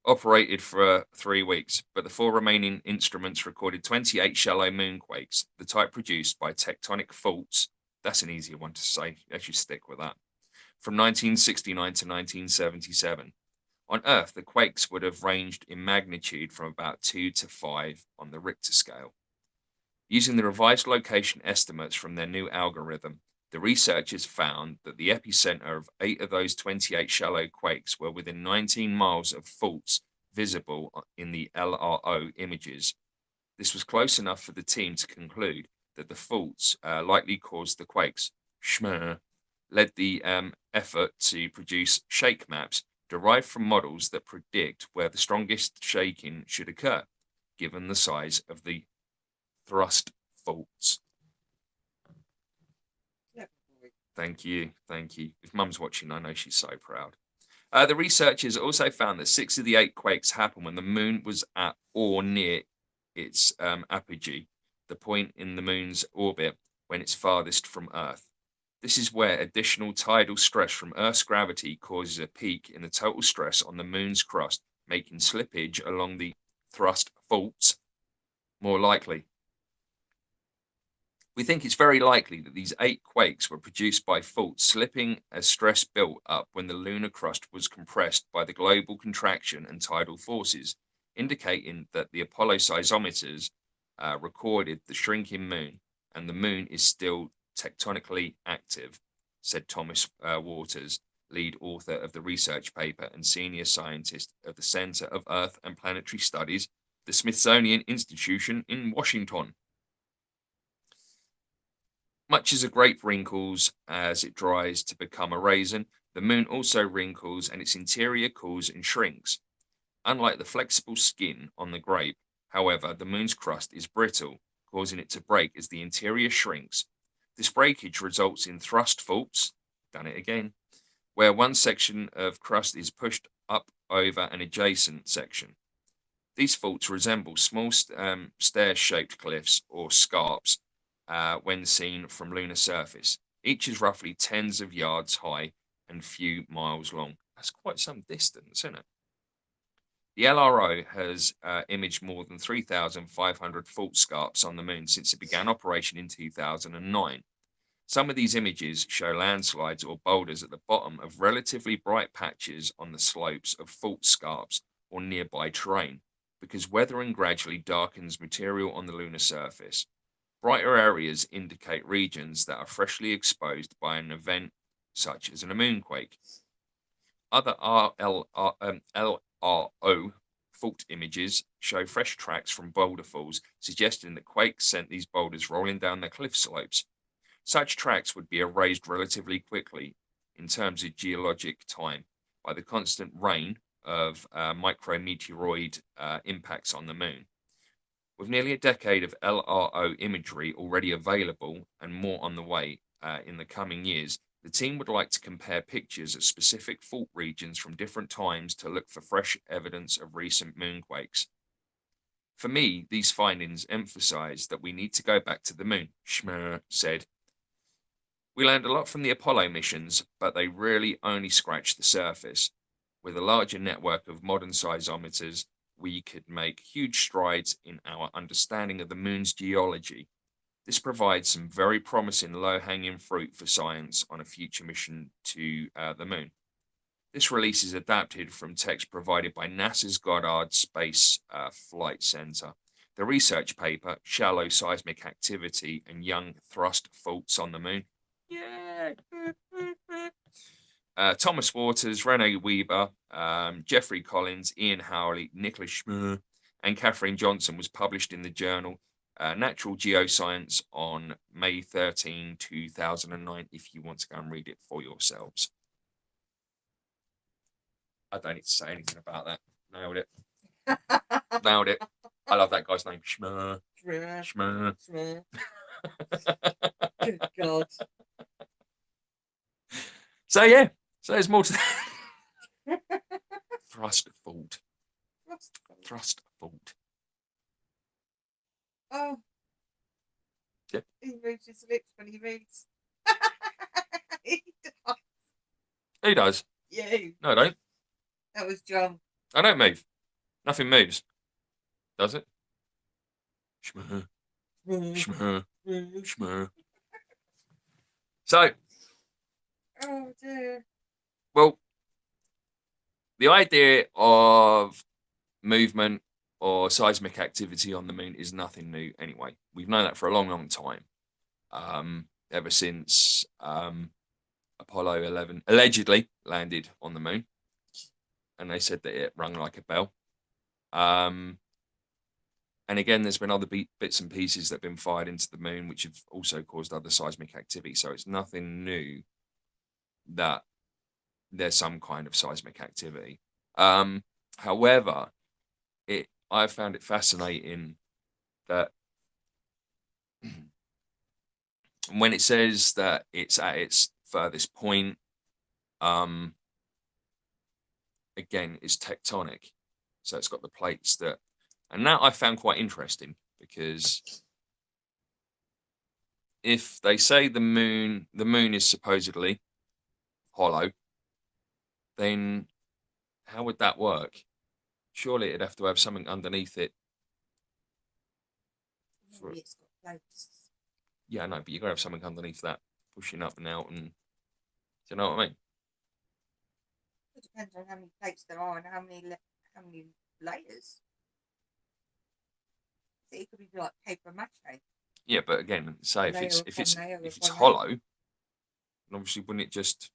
operated for 3 weeks, but the 4 remaining instruments recorded 28 shallow moonquakes, the type produced by tectonic faults. That's an easier one to say. I should stick with that. From 1969 to 1977. On Earth, the quakes would have ranged in magnitude from about 2 to 5 on the Richter scale. Using the revised location estimates from their new algorithm, the researchers found that the epicenter of 8 of those 28 shallow quakes were within 19 miles of faults visible in the LRO images. This was close enough for the team to conclude that the faults likely caused the quakes. Schmer led the effort to produce shake maps derived from models that predict where the strongest shaking should occur, given the size of the thrust faults. Thank you. If Mum's watching, I know she's so proud. The researchers also found that 6 of the 8 quakes happened when the moon was at or near its apogee, the point in the moon's orbit when it's farthest from Earth. This is where additional tidal stress from Earth's gravity causes a peak in the total stress on the moon's crust, making slippage along the thrust faults more likely. We think it's very likely that these 8 quakes were produced by faults slipping as stress built up when the lunar crust was compressed by the global contraction and tidal forces, indicating that the Apollo seismometers recorded the shrinking moon and the moon is still tectonically active, said Thomas Waters, lead author of the research paper and senior scientist of the Center of Earth and Planetary Studies, the Smithsonian Institution in Washington. Much as a grape wrinkles as it dries to become a raisin, the moon also wrinkles and its interior cools and shrinks. Unlike the flexible skin on the grape, however, the moon's crust is brittle, causing it to break as the interior shrinks. This breakage results in thrust faults, done it again, where one section of crust is pushed up over an adjacent section. These faults resemble small stair-shaped cliffs or scarps when seen from lunar surface. Each is roughly tens of yards high and few miles long. That's quite some distance, isn't it? The LRO has imaged more than 3,500 fault scarps on the moon since it began operation in 2009. Some of these images show landslides or boulders at the bottom of relatively bright patches on the slopes of fault scarps or nearby terrain, because weathering gradually darkens material on the lunar surface. Brighter areas indicate regions that are freshly exposed by an event such as a moonquake. Other LRO fault images show fresh tracks from boulder falls, suggesting that quakes sent these boulders rolling down the cliff slopes. Such tracks would be erased relatively quickly in terms of geologic time by the constant rain of micrometeoroid impacts on the moon. With nearly a decade of LRO imagery already available and more on the way in the coming years, the team would like to compare pictures of specific fault regions from different times to look for fresh evidence of recent moonquakes. For me, these findings emphasize that we need to go back to the moon, Schmer said. We learned a lot from the Apollo missions, but they really only scratched the surface. With a larger network of modern seismometers, we could make huge strides in our understanding of the moon's geology. This provides some very promising low-hanging fruit for science on a future mission to the moon. This release is adapted from text provided by NASA's Goddard Space Flight Center. The research paper, Shallow Seismic Activity and Young Thrust Faults on the Moon. Yeah. Thomas Waters, Rene Weber, Jeffrey Collins, Ian Howley, Nicholas Schmer, and Catherine Johnson was published in the journal Natural Geoscience on May 13, 2009, if you want to go and read it for yourselves. I don't need to say anything about that. Nailed it. Nailed it. I love that guy's name. Schmer. Schmer. Good God. So, yeah. So there's more to Thrust fault. Thrust fault. Oh. Yep. He moves his lips when he reads. He does. Who does? You. No, I don't. That was John. I don't move. Nothing moves. Does it? Schmer. Schmer. Schmer. So, Oh dear. well, the idea of movement or seismic activity on the moon is nothing new anyway. We've known that for a long, long time. Ever since Apollo 11 allegedly landed on the moon. And they said that it rung like a bell. And again, there's been other bits and pieces that have been fired into the moon, which have also caused other seismic activity. So it's nothing new that there's some kind of seismic activity. However, I found it fascinating that when it says that it's at its furthest point, again, is tectonic. So it's got the plates that, and that I found quite interesting because if they say the moon is supposedly hollow, then how would that work? Surely it'd have to have something underneath it. Maybe it's got plates. Yeah, no, but you've got to have something underneath that pushing up and out. And do you know what I mean? It depends on how many plates there are and how many layers. So it could be like paper mache. Yeah, but again, say if Layer it's upon layer if upon it's layer. hollow, then obviously wouldn't it just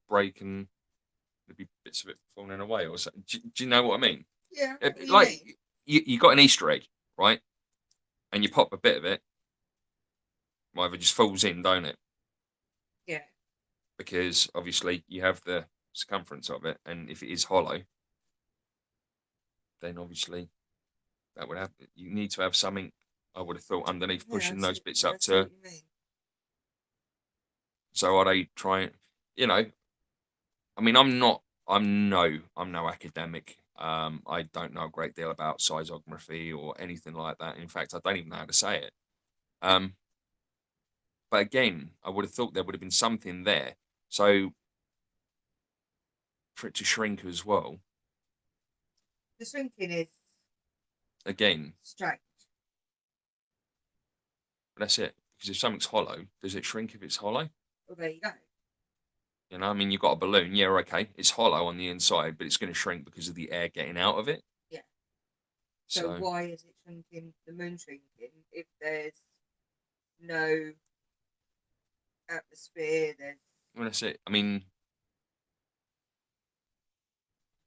break and there'd be bits of it falling away or something? Do you know what I mean? Yeah. What do you Like mean? you got an Easter egg, right? And you pop a bit of it, either just falls in, don't it? Yeah. Because obviously you have the circumference of it, and if it is hollow, then obviously that would have. You need to have something. I would have thought underneath pushing those bits up That's to. what you mean. So are they trying? You know, I mean, I'm no academic. I don't know a great deal about seismography or anything like that. In fact, I don't even know how to say it. But again, I would have thought there would have been something there. So for it to shrink as well, The shrinking is again, strange. that's it. Because if something's hollow, does it shrink if it's hollow? Well, there you go. You know, I mean, you've got a balloon. Yeah, okay. It's hollow on the inside, but it's going to shrink because of the air getting out of it. Yeah. So So why is it shrinking, the moon shrinking, if there's no atmosphere? well, that's it. I mean,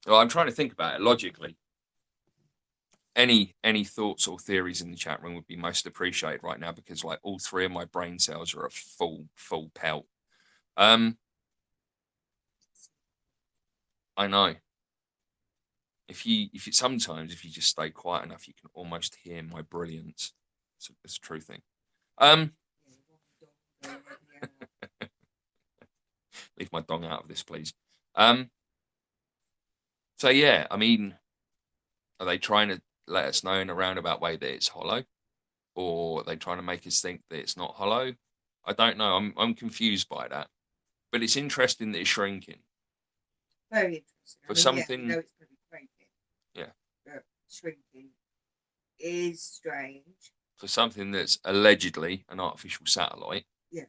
well, I'm trying to think about it logically. Any thoughts or theories in the chat room would be most appreciated right now because like all three of my brain cells are at full pelt. I know. If you sometimes if you just stay quiet enough, you can almost hear my brilliance. It's a true thing. Leave my dong out of this, please. So yeah, I mean, are they trying to let us know in a roundabout way that it's hollow, or are they trying to make us think that it's not hollow? I don't know. I'm confused by that, but it's interesting that it's shrinking Very interesting. for I mean, something. yeah, we know it's going to be cranking. Yeah. But shrinking is strange. For something that's allegedly an artificial satellite. Yeah.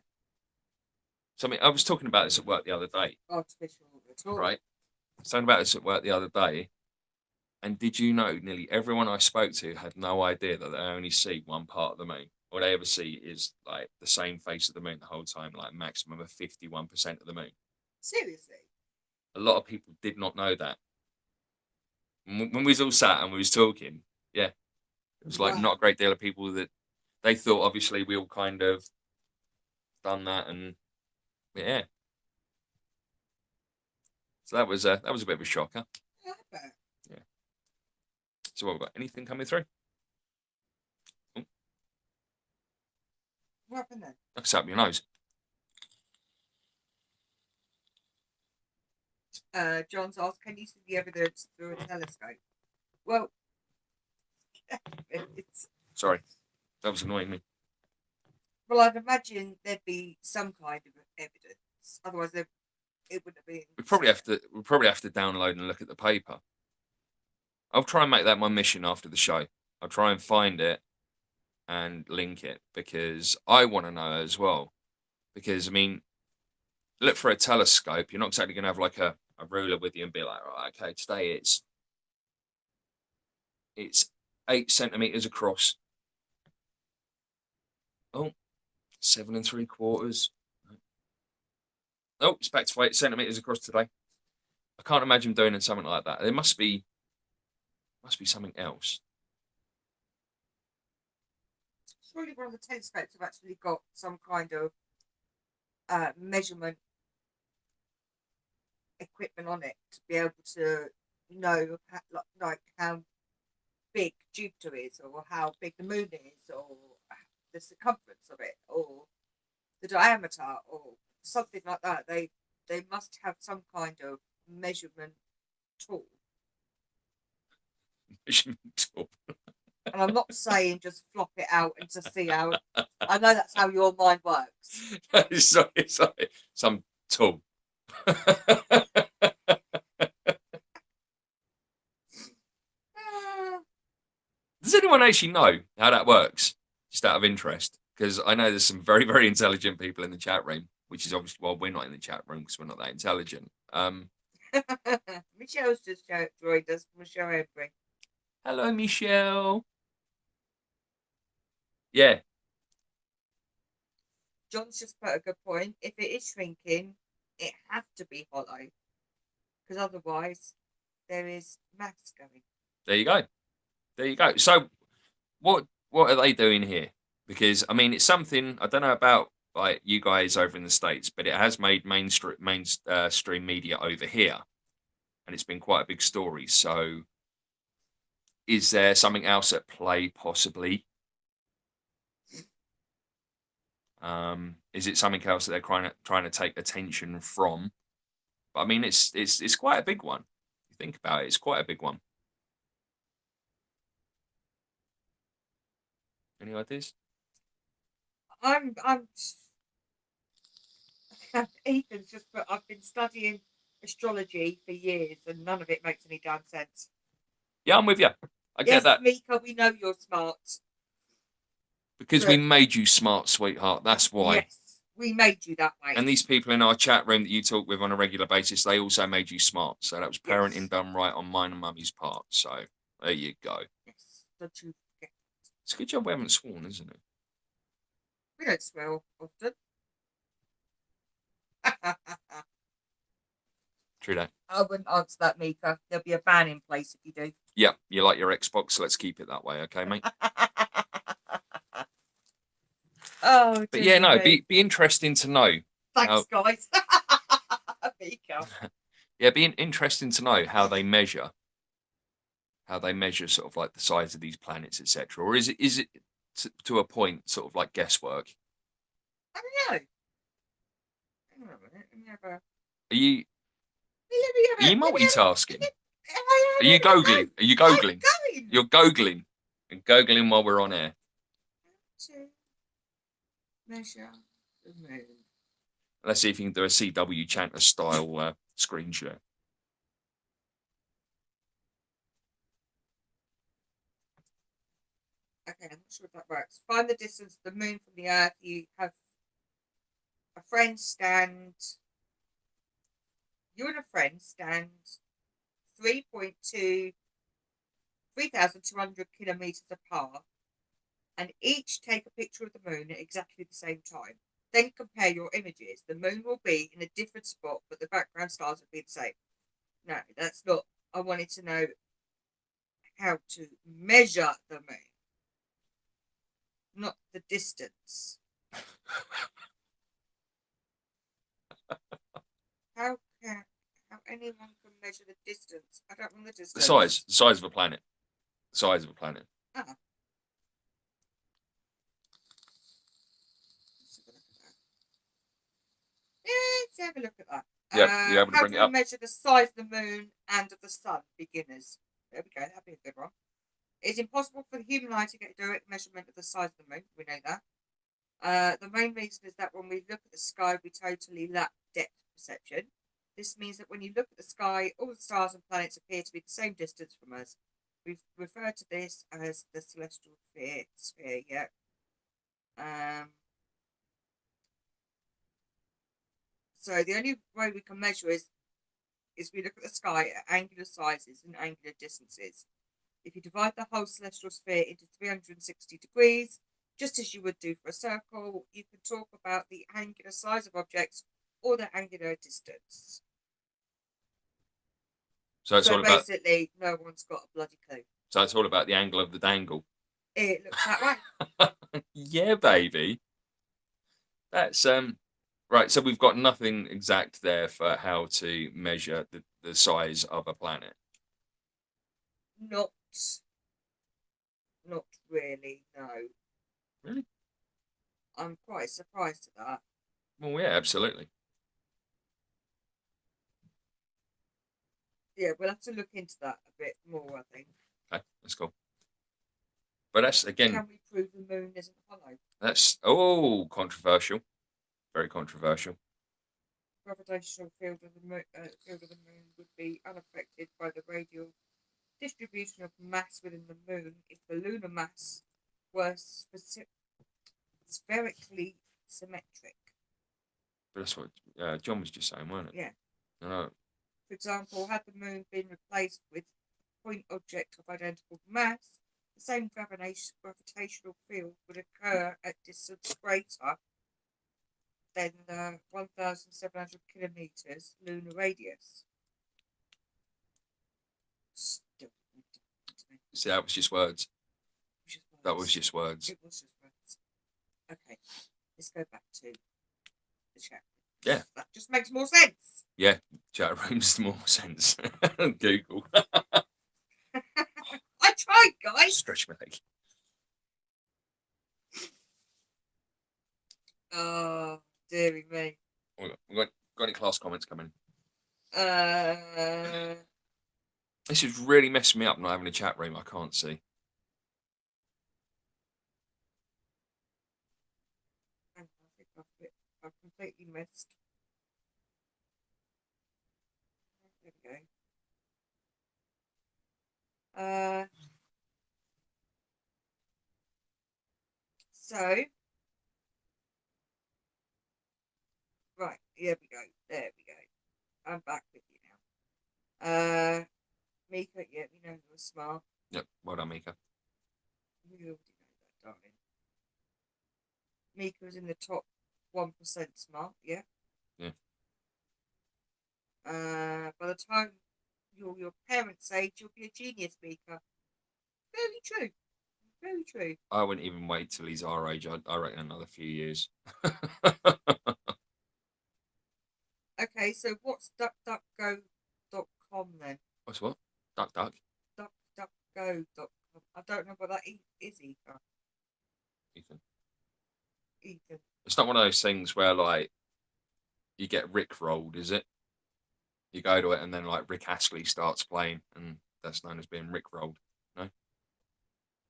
So I mean, I was talking about this at work the other day. Artificial at all. Right. Talking about this at work the other day, and did you know nearly everyone I spoke to had no idea that they only see one part of the moon. All they ever see is like the same face of the moon the whole time, like maximum of 51% of the moon. Seriously. A lot of people did not know that. When we was all sat and we was talking, yeah, it was like not a great deal of people that they thought. Obviously, we all kind of done that, and yeah. So that was a bit of a shocker. I bet. Yeah. So what, we got anything coming through? Oh, What happened then? that's up your nose. John's asked, can you see the evidence through a telescope? Well, Sorry, that was annoying me. well, I'd imagine there'd be some kind of evidence. Otherwise, it wouldn't have been. We probably have to download and look at the paper. I'll try and make that my mission after the show. I'll try and find it and link it because I want to know as well. Because I mean, look for a telescope. You're not exactly going to have like a ruler with you and be like, right, okay, today it's 8 centimeters across. Oh, 7 3/4. Oh, it's back to 8 centimeters across today. I can't imagine doing something like that. There must be something else. Surely one of the telescopes have actually got some kind of measurement equipment on it to be able to know like how big Jupiter is, or how big the moon is, or the circumference of it, or the diameter, or something like that. They must have some kind of measurement tool. Measurement tool. And I'm not saying just flop it out and to see how. I know that's how your mind works. sorry, some tool. Does anyone actually know how that works? Just out of interest, because I know there's some very, very intelligent people in the chat room, which is obviously why we're not in the chat room because we're not that intelligent. Michelle's just joined us. Michelle Embry. Hello, Michelle. Yeah. John's just put a good point. If it is shrinking, it has to be hollow, because otherwise there is mass going. There you go. There you go. So, what are they doing here? Because I mean, it's something I don't know about like you guys over in the States, but it has made mainstream media over here, and it's been quite a big story. So, is there something else at play, possibly? Is it something else that they're trying to take attention from? But I mean, it's quite a big one. You think about it, it's quite a big one. Any ideas? I'm Ethan's just put, I've been studying astrology for years and none of it makes any damn sense. Yeah, I'm with you. I get that. Mika, we know you're smart. Because we made you smart, sweetheart. That's why. Yes, we made you that way. And these people in our chat room that you talk with on a regular basis, they also made you smart. So that was parenting done right on mine and mummy's part. So there you go. Yes, don't you forget. It's a good job we haven't sworn, isn't it? We don't swear often. True that. I wouldn't answer that, Mika. There'll be a ban in place if you do. Yeah, you like your Xbox, so let's keep it that way, okay, mate? Oh, but yeah, no, be interesting to know. Thanks, guys. Mika. Yeah, being interesting to know how they measure sort of like the size of these planets, etc. Or is it to a point sort of like guesswork? I don't know. Hang on a minute. Let me have a... Are you multitasking? Are you googling? Are you googling? You're googling. And googling while we're on air. To measure the moon. Let's see if you can do a CW Chanter style screen share. Okay, I'm not sure if that works. Find the distance of the moon from the Earth. You have a friend stand. You and a friend stand 3,200 kilometers apart, and each take a picture of the moon at exactly the same time. Then compare your images. The moon will be in a different spot, but the background stars will be the same. No, that's not. I wanted to know how to measure the moon, not the distance. How anyone can measure the distance? I don't want the distance. The size of a planet. The size of a planet. Ah. Let's have a look at that. Yeah, you able to how bring do it we up? measure the size of the moon and of the sun? Beginners. There we go. That'd be a good one. It's impossible for the human eye to get a direct measurement of the size of the moon. We know that. The main reason is that when we look at the sky, we totally lack depth perception. This means that when you look at the sky, all the stars and planets appear to be the same distance from us. We've referred to this as the celestial sphere. Yeah. So the only way we can measure is we look at the sky at angular sizes and angular distances. If you divide the whole celestial sphere into 360 degrees, just as you would do for a circle, you can talk about the angular size of objects or the angular distance. So it's all about. Basically, no one's got a bloody clue. So it's all about the angle of the dangle. It looks that way. Yeah, baby. That's right. So we've got nothing exact there for how to measure the size of a planet. Not really. No. Really? I'm quite surprised at that. Well, yeah, absolutely. Yeah, we'll have to look into that a bit more, I think. Okay, that's cool. But that's again. Can we prove the moon isn't hollow? That's controversial. Very controversial. Gravitational field of the moon would be unaffected by the radial distribution of mass within the moon if the lunar mass were spherically symmetric. But that's what John was just saying, wasn't it? Yeah. No. For example, had the moon been replaced with a point object of identical mass, the same gravitational field would occur at distance greater than the 1,700 kilometers lunar radius. See, that was just words. That was just words. It was just words. Okay, let's go back to the chat. Yeah. That just makes more sense. Yeah, chat rooms more sense. Google. I tried, guys. Stretch my leg. Oh, dearie me. We've got any class comments coming? This is really messing me up not having a chat room. I can't see. I think I've completely missed. There we go. So, right, here we go. There we go. I'm back with you now. Mika, yeah, we know you're smart. Yep, well done, Mika. We already know that, darling. Mika was in the top 1% smart, yeah? Yeah. By the time you're your parents' age, you'll be a genius, Mika. Very true. Very true. I wouldn't even wait till he's our age. I reckon another few years. Okay, so what's duckduckgo.com then? What's what? Duck. Duckduckgo.com. I don't know what that is, Ethan. Ethan. It's not one of those things where like you get Rick rolled, is it? You go to it and then like Rick Astley starts playing, and that's known as being Rick rolled. No.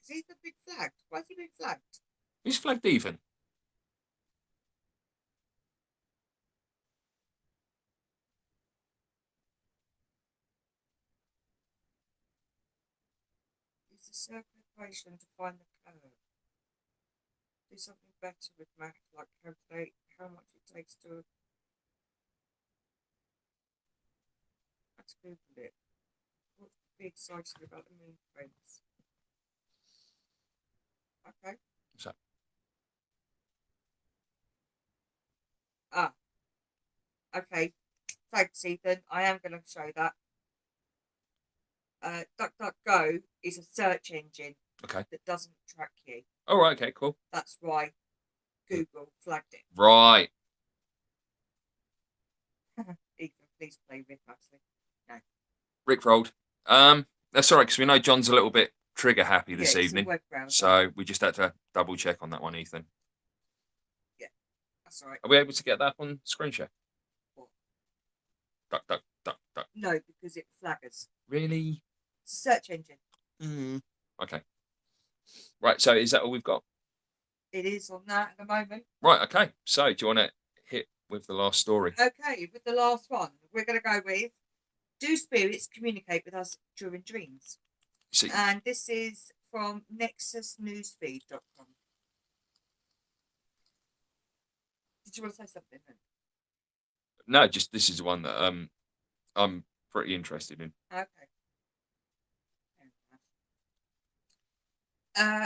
Has he been flagged? Why has he been flagged? Who's flagged Ethan? Use the circle equation to find the curve. Do something better with math, like calculate how much it takes to. Let's Google it. What would be exciting about the moon prints? Okay. So, Ah. Okay. Thanks, Ethan. I am going to show that. DuckDuckGo is a search engine okay. that doesn't track you. All right. Okay. Cool. That's why Google flagged it. Right. Ethan, please play Rick Astley. No. Rick rolled. That's all right because we know John's a little bit trigger happy this it's a evening, web browser. so we just had to double check on that one, Ethan. Yeah, that's all right. Are we able to get that on screen share? What? Duck, duck, duck, duck. No, because it flaggers. Really? It's a search engine. Okay. Right. So is that all we've got? It is on that at the moment. Right. Okay. So do you want to hit with the last story? Okay, with the last one, we're going to go with: do spirits communicate with us during dreams? See, And this is from nexusnewsfeed.com. Did you want to say something then? no, just this is the one that I'm pretty interested in. Okay.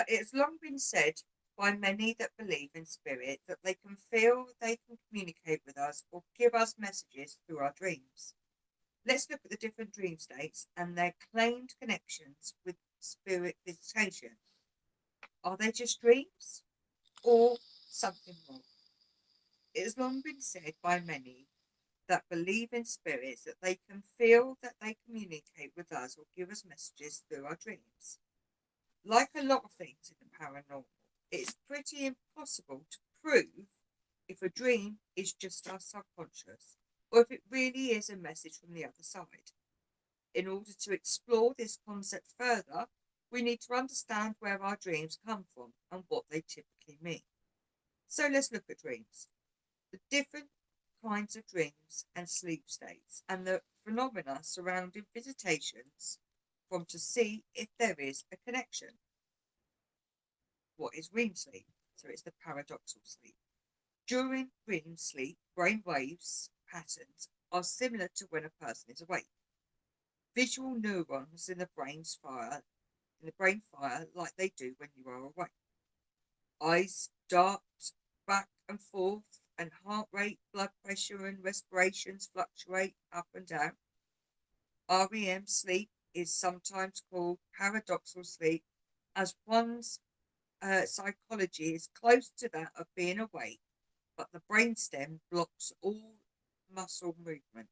It's long been said by many that believe in spirit that they can feel they can communicate with us or give us messages through our dreams. Let's look at the different dream states and their claimed connections with spirit visitation. Are they just dreams or something more? It has long been said by many that believe in spirits that they can feel that they communicate with us or give us messages through our dreams. Like a lot of things in the paranormal, it's pretty impossible to prove if a dream is just our subconscious or if it really is a message from the other side. In order to explore this concept further, we need to understand where our dreams come from and what they typically mean. So let's look at dreams, the different kinds of dreams and sleep states, and the phenomena surrounding visitations from to see if there is a connection. What is REM sleep? So it's the paradoxal sleep. During REM sleep, brain waves patterns are similar to when a person is awake. Visual neurons in the brain fire like they do when you are awake. Eyes dart back and forth, and heart rate, blood pressure, and respirations fluctuate up and down. REM sleep is sometimes called paradoxal sleep, as one's psychology is close to that of being awake, but the brainstem blocks all muscle movement.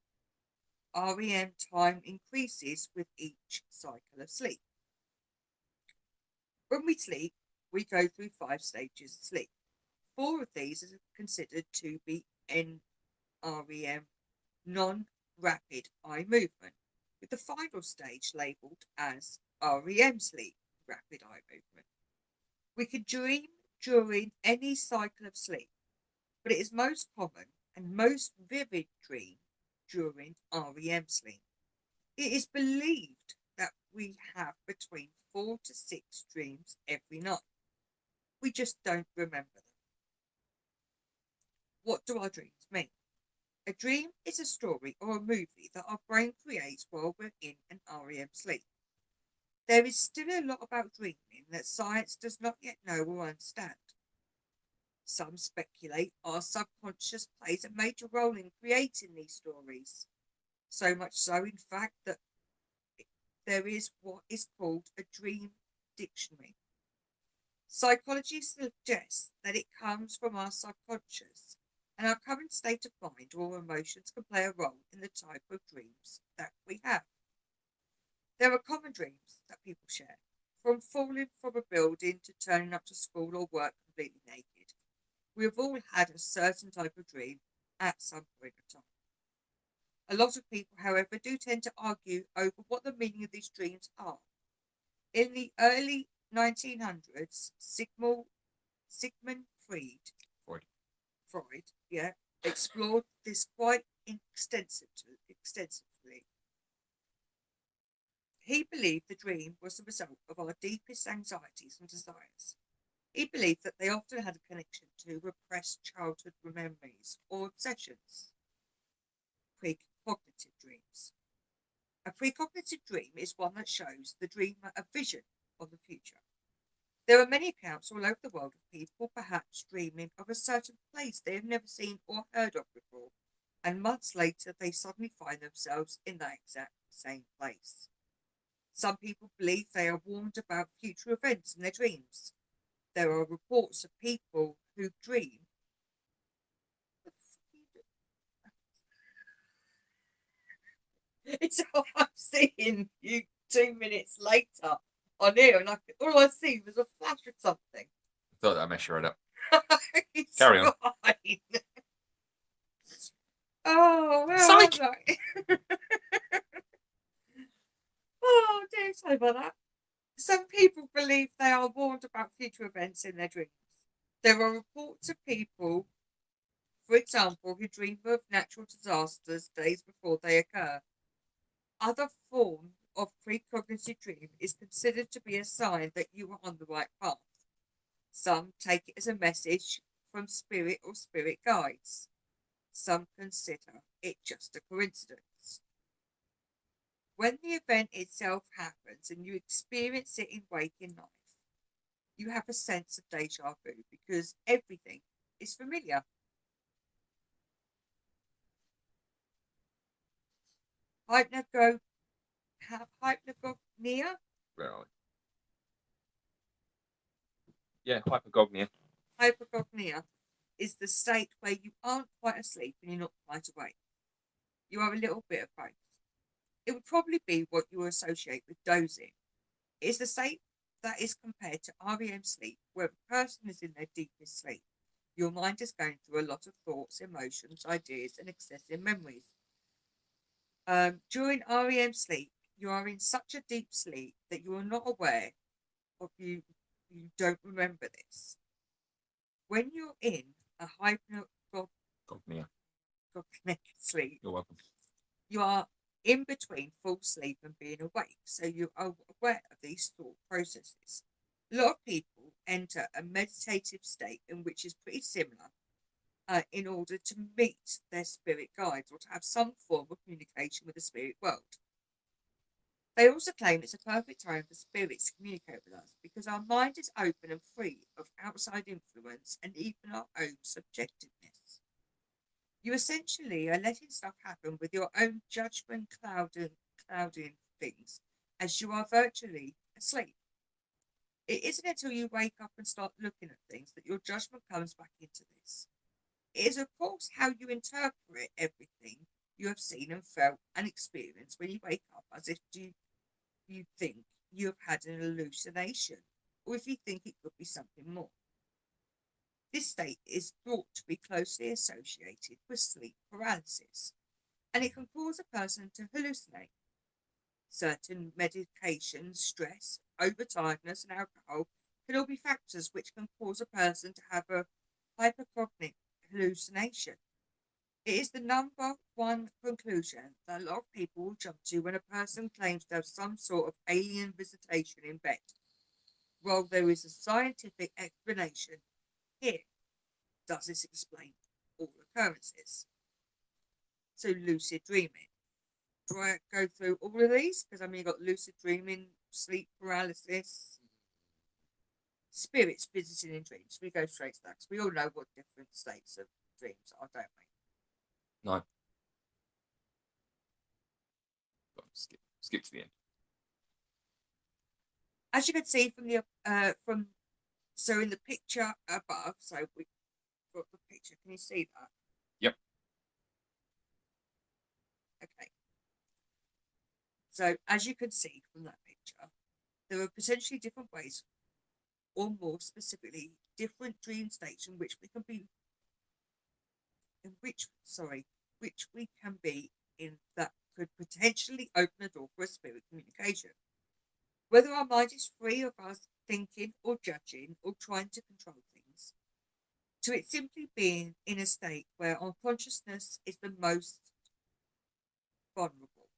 REM time increases with each cycle of sleep. When we sleep, we go through 5 stages of sleep. 4 of these are considered to be NREM, non-rapid eye movement, with the final stage labelled as REM sleep, rapid eye movement. We can dream during any cycle of sleep, but it is most common and most vivid dream during REM sleep. It is believed that we have between 4 to 6 dreams every night. We just don't remember them. What do our dreams mean? A dream is a story or a movie that our brain creates while we're in an REM sleep. There is still a lot about dreaming that science does not yet know or understand. Some speculate our subconscious plays a major role in creating these stories. So much so, in fact, that there is what is called a dream dictionary. Psychology suggests that it comes from our subconscious, and our current state of mind or emotions can play a role in the type of dreams that we have. There are common dreams that people share, from falling from a building to turning up to school or work completely naked. We have all had a certain type of dream at some point in time. A lot of people, however, do tend to argue over what the meaning of these dreams are. In the early 1900s, Sigmund Freud, yeah, explored this quite extensively. He believed the dream was the result of our deepest anxieties and desires. He believed that they often had a connection to repressed childhood memories or obsessions. Precognitive dreams. A precognitive dream is one that shows the dreamer a vision of the future. There are many accounts all over the world of people perhaps dreaming of a certain place they have never seen or heard of before, and months later they suddenly find themselves in that exact same place. Some people believe they are warned about future events in their dreams. There are reports of people who dream. It's how I'm seeing you 2 minutes later on here, and all I see was a flash of something. Thought that messed you right up. It's Carry on. fine. Oh, well, Psych! I'm like... Oh, dear, sorry about that. Some people believe they are warned about future events in their dreams. There are reports of people, for example, who dream of natural disasters days before they occur. Other form of precognitive dream is considered to be a sign that you are on the right path. Some take it as a message from spirit or spirit guides. Some consider it just a coincidence. When the event itself happens and you experience it in waking life, you have a sense of deja vu because everything is familiar. Hypnagogia. Right. Yeah, hypogognia. Hypogognia is the state where you aren't quite asleep and you're not quite awake. You are a little bit of both. It would probably be what you associate with dozing. It is the state that is compared to REM sleep, where a person is in their deepest sleep. Your mind is going through a lot of thoughts, emotions, ideas, and excessive memories. During REM sleep, you are in such a deep sleep that you are not aware of you don't remember this. When you're in a Gognia. sleep, You're welcome. you are in between full sleep and being awake, so you are aware of these thought processes. A lot of people enter a meditative state in which is pretty similar in order to meet their spirit guides or to have some form of communication with the spirit world. They also claim it's a perfect time for spirits to communicate with us because our mind is open and free of outside influence and even our own subjectiveness. You essentially are letting stuff happen with your own judgment clouding things as you are virtually asleep. It isn't until you wake up and start looking at things that your judgment comes back into this. It is, of course, how you interpret everything you have seen and felt and experienced when you wake up, as if you think you have had an hallucination, or if you think it could be something more. This state is thought to be closely associated with sleep paralysis, and it can cause a person to hallucinate. Certain medications, stress, overtiredness, and alcohol can all be factors which can cause a person to have a hypercognitive hallucination. It is the number one conclusion that a lot of people will jump to when a person claims to have some sort of alien visitation in bed. While there is a scientific explanation here, does this explain all occurrences? So lucid dreaming. Do I go through all of these? Because you've got lucid dreaming, sleep paralysis, spirits visiting in dreams. We go straight to that because we all know what different states of dreams are, don't we? No. Skip to the end. As you can see from the in the picture above, so we've got the picture. Can you see that? Yep. Okay. So as you can see from that picture, there are potentially different ways, or more specifically, different dream states in which we can be in that could potentially open a door for a spirit communication. Whether our mind is free of us thinking or judging or trying to control things, to it simply being in a state where unconsciousness is the most vulnerable.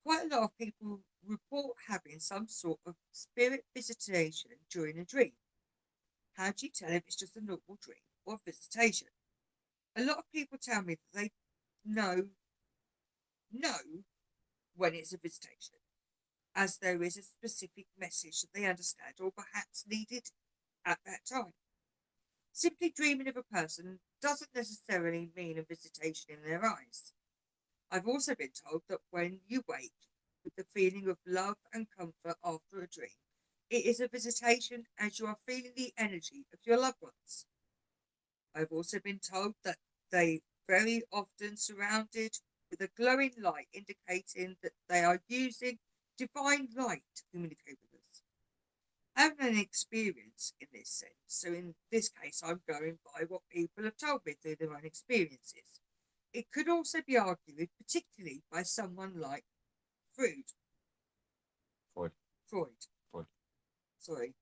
Quite a lot of people report having some sort of spirit visitation during a dream. How do you tell if it's just a normal dream or visitation? A lot of people tell me that they know when it's a visitation, as there is a specific message that they understand or perhaps needed at that time. Simply dreaming of a person doesn't necessarily mean a visitation in their eyes. I've also been told that when you wake with the feeling of love and comfort after a dream, it is a visitation as you are feeling the energy of your loved ones. I've also been told that they very often surrounded with a glowing light indicating that they are using divine light to communicate with us. I have an experience in this sense, so in this case I'm going by what people have told me through their own experiences. It could also be argued, particularly by someone like Freud. Sorry.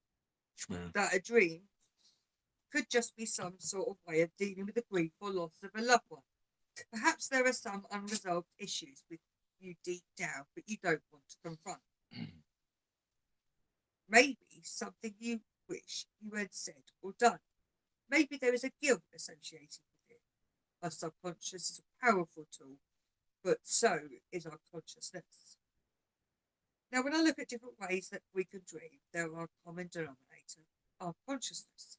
Schmoon. That a dream could just be some sort of way of dealing with the grief or loss of a loved one. Perhaps there are some unresolved issues with you deep down, but you don't want to confront. Maybe something you wish you had said or done. Maybe there is a guilt associated with it. Our subconscious is a powerful tool, but so is our consciousness. Now, when I look at different ways that we can dream, there are a common denominator, our consciousness.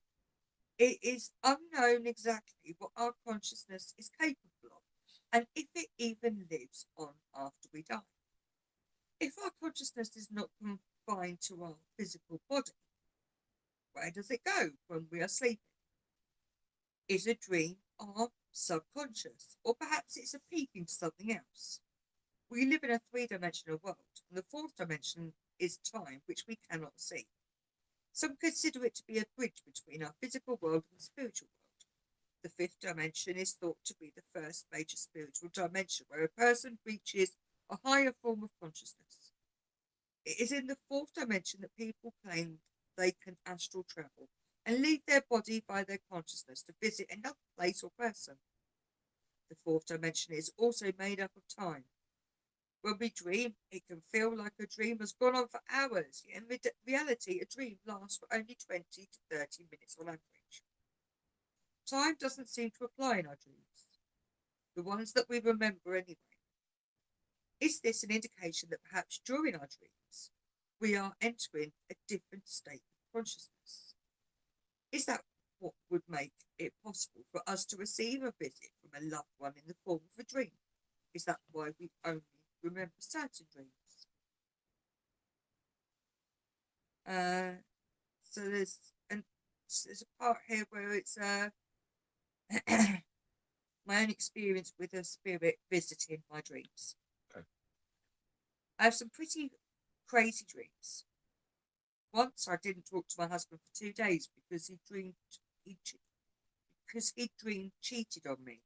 It is unknown exactly what our consciousness is capable of, and if it even lives on after we die. If our consciousness is not confined to our physical body, where does it go when we are sleeping? Is a dream our subconscious, or perhaps it's a peek into something else? We live in a three-dimensional world, and the fourth dimension is time, which we cannot see. Some consider it to be a bridge between our physical world and the spiritual world. The fifth dimension is thought to be the first major spiritual dimension, where a person reaches a higher form of consciousness. It is in the fourth dimension that people claim they can astral travel and leave their body by their consciousness to visit another place or person. The fourth dimension is also made up of time. When we dream, it can feel like a dream has gone on for hours. In reality, a dream lasts for only 20 to 30 minutes on average. Time doesn't seem to apply in our dreams, the ones that we remember anyway. Is this an indication that perhaps during our dreams, we are entering a different state of consciousness? Is that what would make it possible for us to receive a visit from a loved one in the form of a dream? Is that why we only remember certain dreams? So there's a part here where it's my own experience with a spirit visiting my dreams. Okay. I have some pretty crazy dreams. Once I didn't talk to my husband for 2 days because he dreamed cheated on me,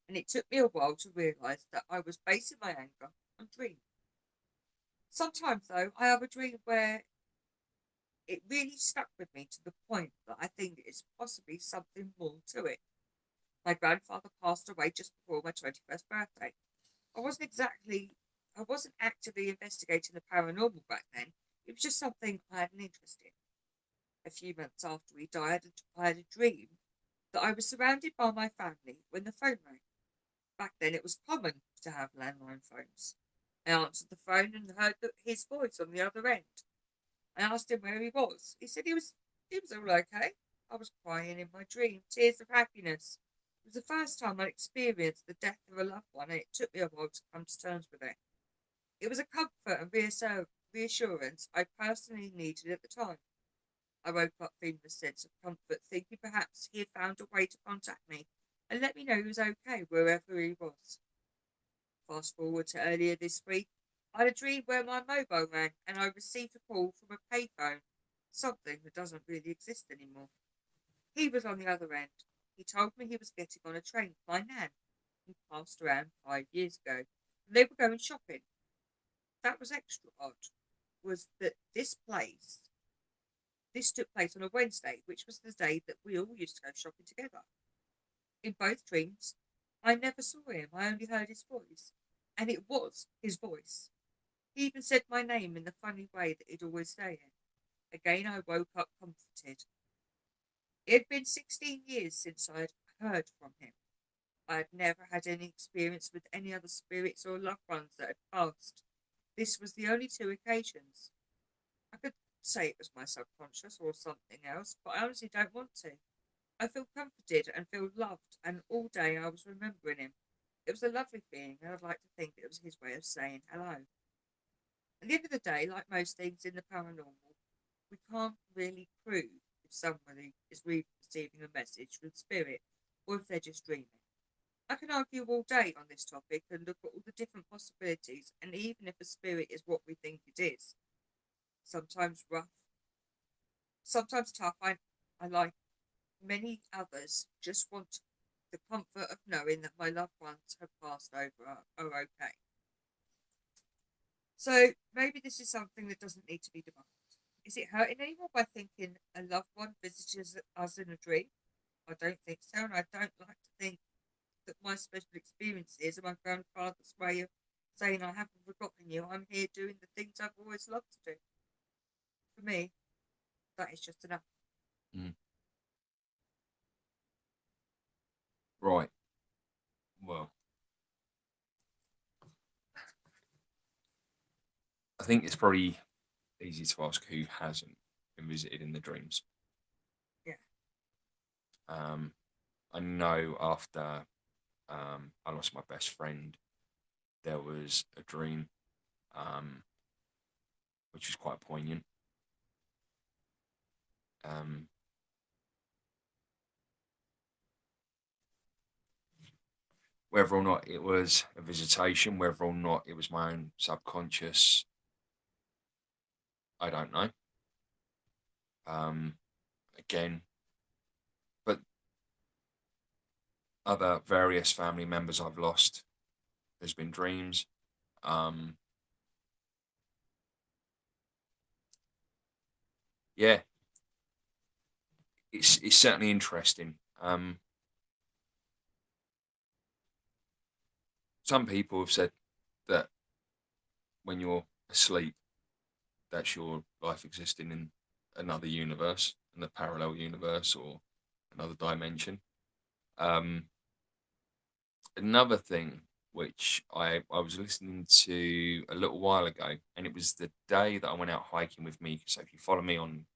and it took me a while to realise that I was basing my anger on dream. Sometimes, though, I have a dream where it really stuck with me to the point that I think it's possibly something more to it. My grandfather passed away just before my 21st birthday. I wasn't actively investigating the paranormal back then. It was just something I had an interest in. A few months after he died, I had a dream that I was surrounded by my family when the phone rang. Back then, it was common to have landline phones. I answered the phone and heard his voice on the other end. I asked him where he was. He said he was all okay. I was crying in my dream, tears of happiness. It was the first time I experienced the death of a loved one, and it took me a while to come to terms with it. It was a comfort and reassurance I personally needed at the time. I woke up feeling a sense of comfort, thinking perhaps he had found a way to contact me and let me know he was okay wherever he was. Fast forward to earlier this week, I had a dream where my mobile rang and I received a call from a payphone, something that doesn't really exist anymore. He was on the other end. He told me he was getting on a train with my nan, who passed around 5 years ago, and they were going shopping. That was extra odd, was that this place This took place on a Wednesday, which was the day that we all used to go shopping together. In both dreams, I never saw him, I only heard his voice, and it was his voice. He even said my name in the funny way that he'd always say it. Again, I woke up comforted. It had been 16 years since I had heard from him. I had never had any experience with any other spirits or loved ones that had passed. This was the only two occasions. I could say it was my subconscious or something else, but I honestly don't want to. I feel comforted and feel loved, and all day I was remembering him. It was a lovely feeling, and I'd like to think it was his way of saying hello. At the end of the day, like most things in the paranormal, we can't really prove if somebody is really receiving a message from spirit or if they're just dreaming. I can argue all day on this topic and look at all the different possibilities, and even if a spirit is what we think it is, sometimes rough, sometimes tough, I like many others just want the comfort of knowing that my loved ones have passed over are okay. So maybe this is something that doesn't need to be debunked. Is it hurting anyone by thinking a loved one visits us in a dream? I don't think so, and I don't like to think that my special experiences are my grandfather's way of saying I haven't forgotten you. I'm here doing the things I've always loved to do. For me, that is just enough. Right. Well, I think it's probably easy to ask who hasn't been visited in the dreams. Yeah. I know after I lost my best friend, there was a dream, which was quite poignant. Whether or not it was a visitation, whether or not it was my own subconscious, I don't know. Again, but other various family members I've lost, there's been dreams. Yeah, it's certainly interesting. Some people have said that when you're asleep, that's your life existing in another universe, in a parallel universe or another dimension. Another thing which I was listening to a little while ago, and it was the day that I went out hiking with Mika. So if you follow me on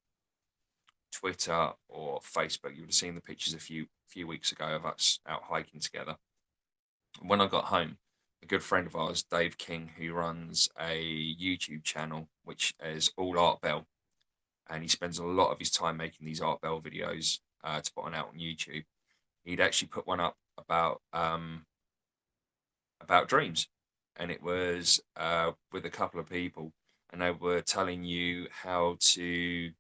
Twitter or Facebook, you would have seen the pictures a few weeks ago of us out hiking together. When I got home, a good friend of ours, Dave King, who runs a YouTube channel which is All Art Bell, and he spends a lot of his time making these Art Bell videos to put on out on YouTube. He'd actually put one up about dreams, and it was with a couple of people, and they were telling you how you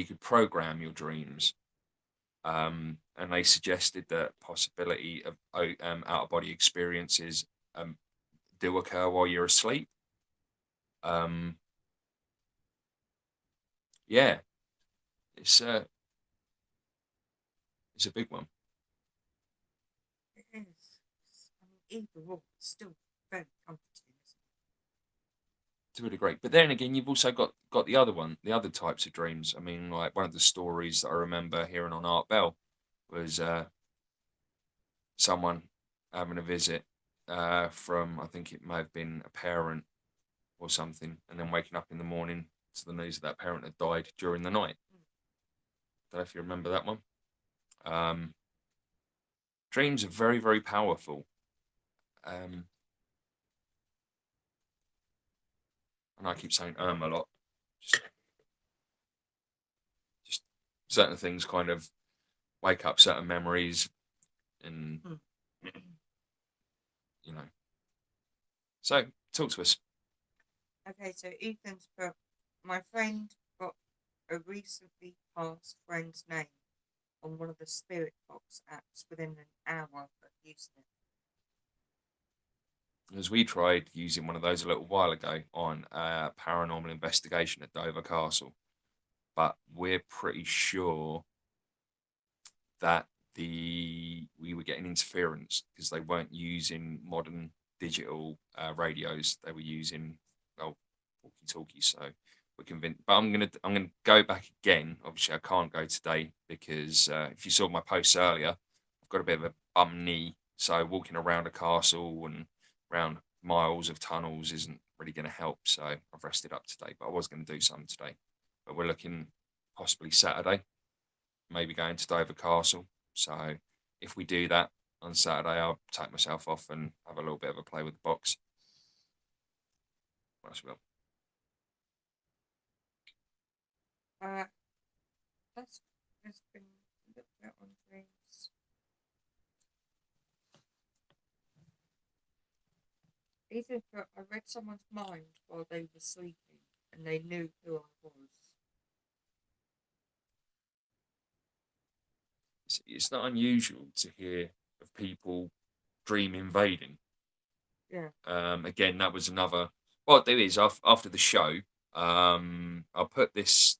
could program your dreams. And they suggested that possibility of out of body experiences do occur while you're asleep. Yeah, it's a big one. It is. I mean, either or, it's still very comforting, isn't it? It's really great. But then again, you've also got the other one, the other types of dreams. I mean, like one of the stories that I remember hearing on Art Bell was someone having a visit from, I think it may have been a parent or something, and then waking up in the morning to the news that that parent had died during the night. Don't know if you remember that one. Dreams are very, very powerful. And I keep saying a lot. Just certain things kind of wake up certain memories, and you know. So talk to us. Okay, so Ethan's put, my friend got a recently passed friend's name on one of the Spirit Box apps within an hour of using it. As we tried using one of those a little while ago on a paranormal investigation at Dover Castle, but we're pretty sure that we were getting interference because they weren't using modern digital radios. They were using walkie-talkies. So we're convinced. But I'm gonna go back again. Obviously, I can't go today because if you saw my posts earlier, I've got a bit of a bum knee. So walking around a castle and around miles of tunnels isn't really going to help. So I've rested up today. But I was going to do some today. But we're looking possibly Saturday, maybe going to Dover Castle. So if we do that on Saturday, I'll take myself off and have a little bit of a play with the box. What else we got? That's been looked at on dreams. Even if I read someone's mind while they were sleeping and they knew who I was. It's not unusual to hear of people dream invading. Yeah. Again, that was another. What there is after the show, I'll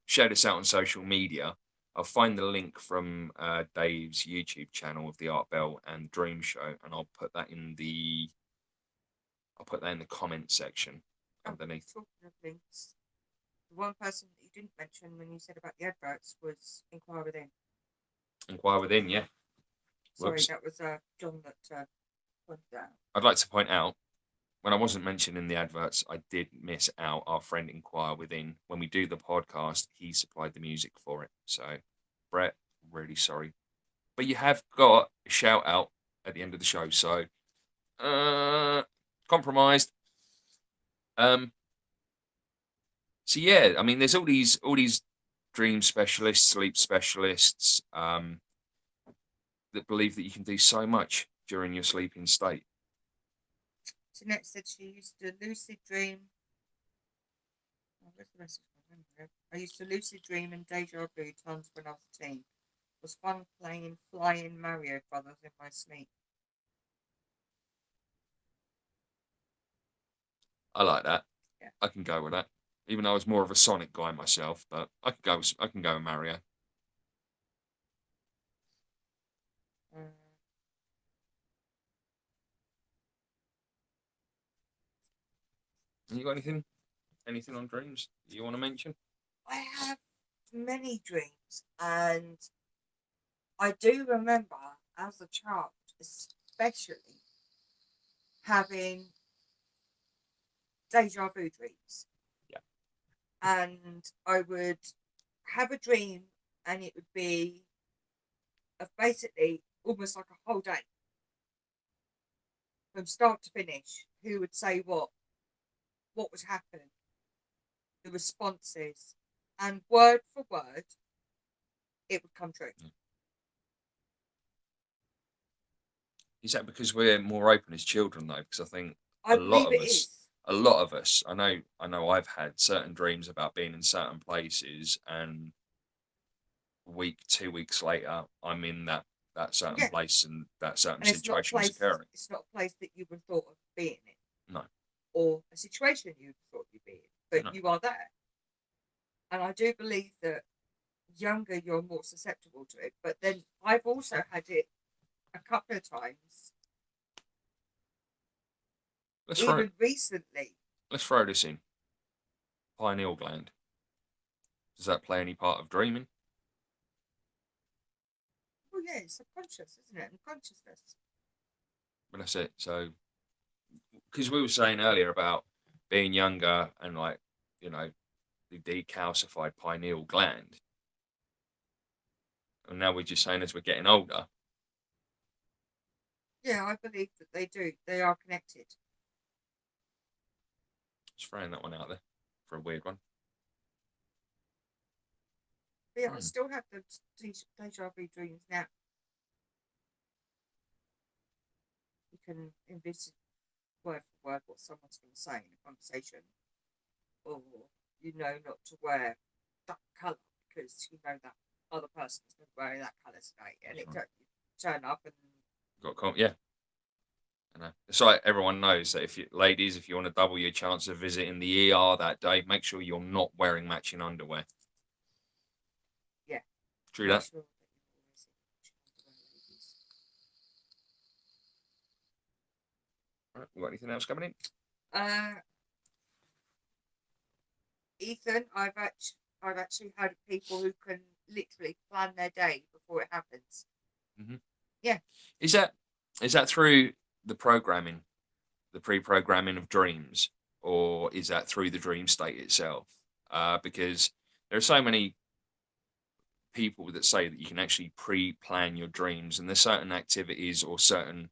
share this out on social media. I'll find the link from Dave's YouTube channel of the Art Bell and Dream Show, and I'll put that in the comment section underneath. Talking of links, the one person that you didn't mention when you said about the adverts was Inquire Within. Inquire Within, yeah. Sorry, Whoops. that was John that pointed out. I'd like to point out, when I wasn't mentioning the adverts, I did miss out our friend Inquire Within. When we do the podcast, he supplied the music for it. So, Brett, really sorry. But you have got a shout out at the end of the show. So, compromised. So yeah, I mean, there's all these dream specialists, sleep specialists, that believe that you can do so much during your sleeping state. Jeanette said she used to lucid dream. Oh, where's the message? I used to lucid dream and deja vu tons when I was a teen. It was fun playing flying Mario Brothers in my sleep. I like that. Yeah. I can go with that. Even though I was more of a Sonic guy myself, but I can go with Mario. You got anything on dreams you want to mention? I have many dreams, and I do remember as a child, especially having deja vu dreams. Yeah. And I would have a dream, and it would be basically almost like a whole day from start to finish. Who would say what would happen, the responses, and word for word, it would come true. Is that because we're more open as children, though? Because I think I a lot believe of it us, is. a lot of us, I know I've had certain dreams about being in certain places, and a week, 2 weeks later, I'm in that certain Yeah. place and that certain And it's not a situation is place. occurring. It's not a place that you would have thought of being in. No. Or a situation you would have thought you'd be in, but No. you are there. And I do believe that younger, you're more susceptible to it. But then I've also had it a couple of times, even recently. Let's throw this in. Pineal gland. Does that play any part of dreaming? Oh yeah, it's subconscious, isn't it? And consciousness. But that's it. So, because we were saying earlier about being younger and the decalcified pineal gland, and now we're just saying as we're getting older. Yeah, I believe that they do. They are connected. Just throwing that one out there for a weird one. But yeah, I still have the deja vu dreams now. You can envisage word for word what someone's going to say in a conversation, or not to wear that colour because you know that other person's going to wear that colour today, and it turn up and Yeah. It's like everyone knows that if you want to double your chance of visiting the ER that day, make sure you're not wearing matching underwear. True Not that. sure that you've always seen underwear ladies. Right, we got anything else coming in? Ethan, I've actually heard of people who can literally plan their day before it happens. Mm-hmm. Yeah. Is that through the programming, the pre-programming of dreams, or is that through the dream state itself? Because there are so many people that say that you can actually pre-plan your dreams, and there's certain activities or certain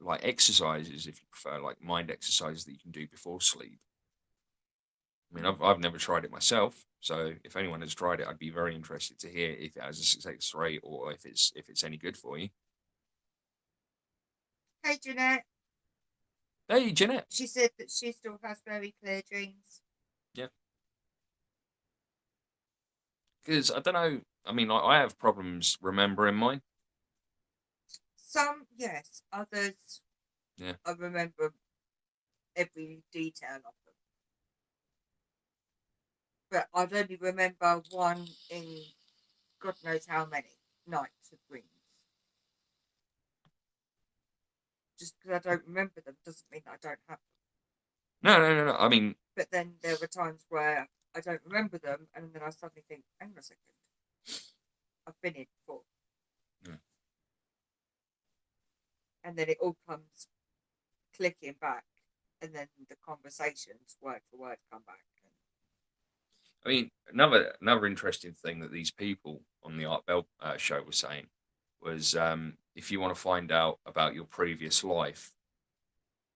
like exercises, if you prefer, like mind exercises that you can do before sleep. I mean, I've never tried it myself, so if anyone has tried it, I'd be very interested to hear if it has a success rate or if it's any good for you. Hey, Jeanette. Hey, Jeanette. She said that she still has very clear dreams. Yeah. Because I don't know. I mean, I have problems remembering mine. Some, yes. Others, Yeah. I remember every detail of them. But I'd only remember one in God knows how many nights of dreams. Just because I don't remember them doesn't mean I don't have them. No. I mean, But then there were times where I don't remember them, and then I suddenly think, hang on a second, I've been here before. Yeah. And then it all comes clicking back, and then the conversations, word for word, come back. I mean, another interesting thing that these people on the Art Bell show were saying was if you want to find out about your previous life,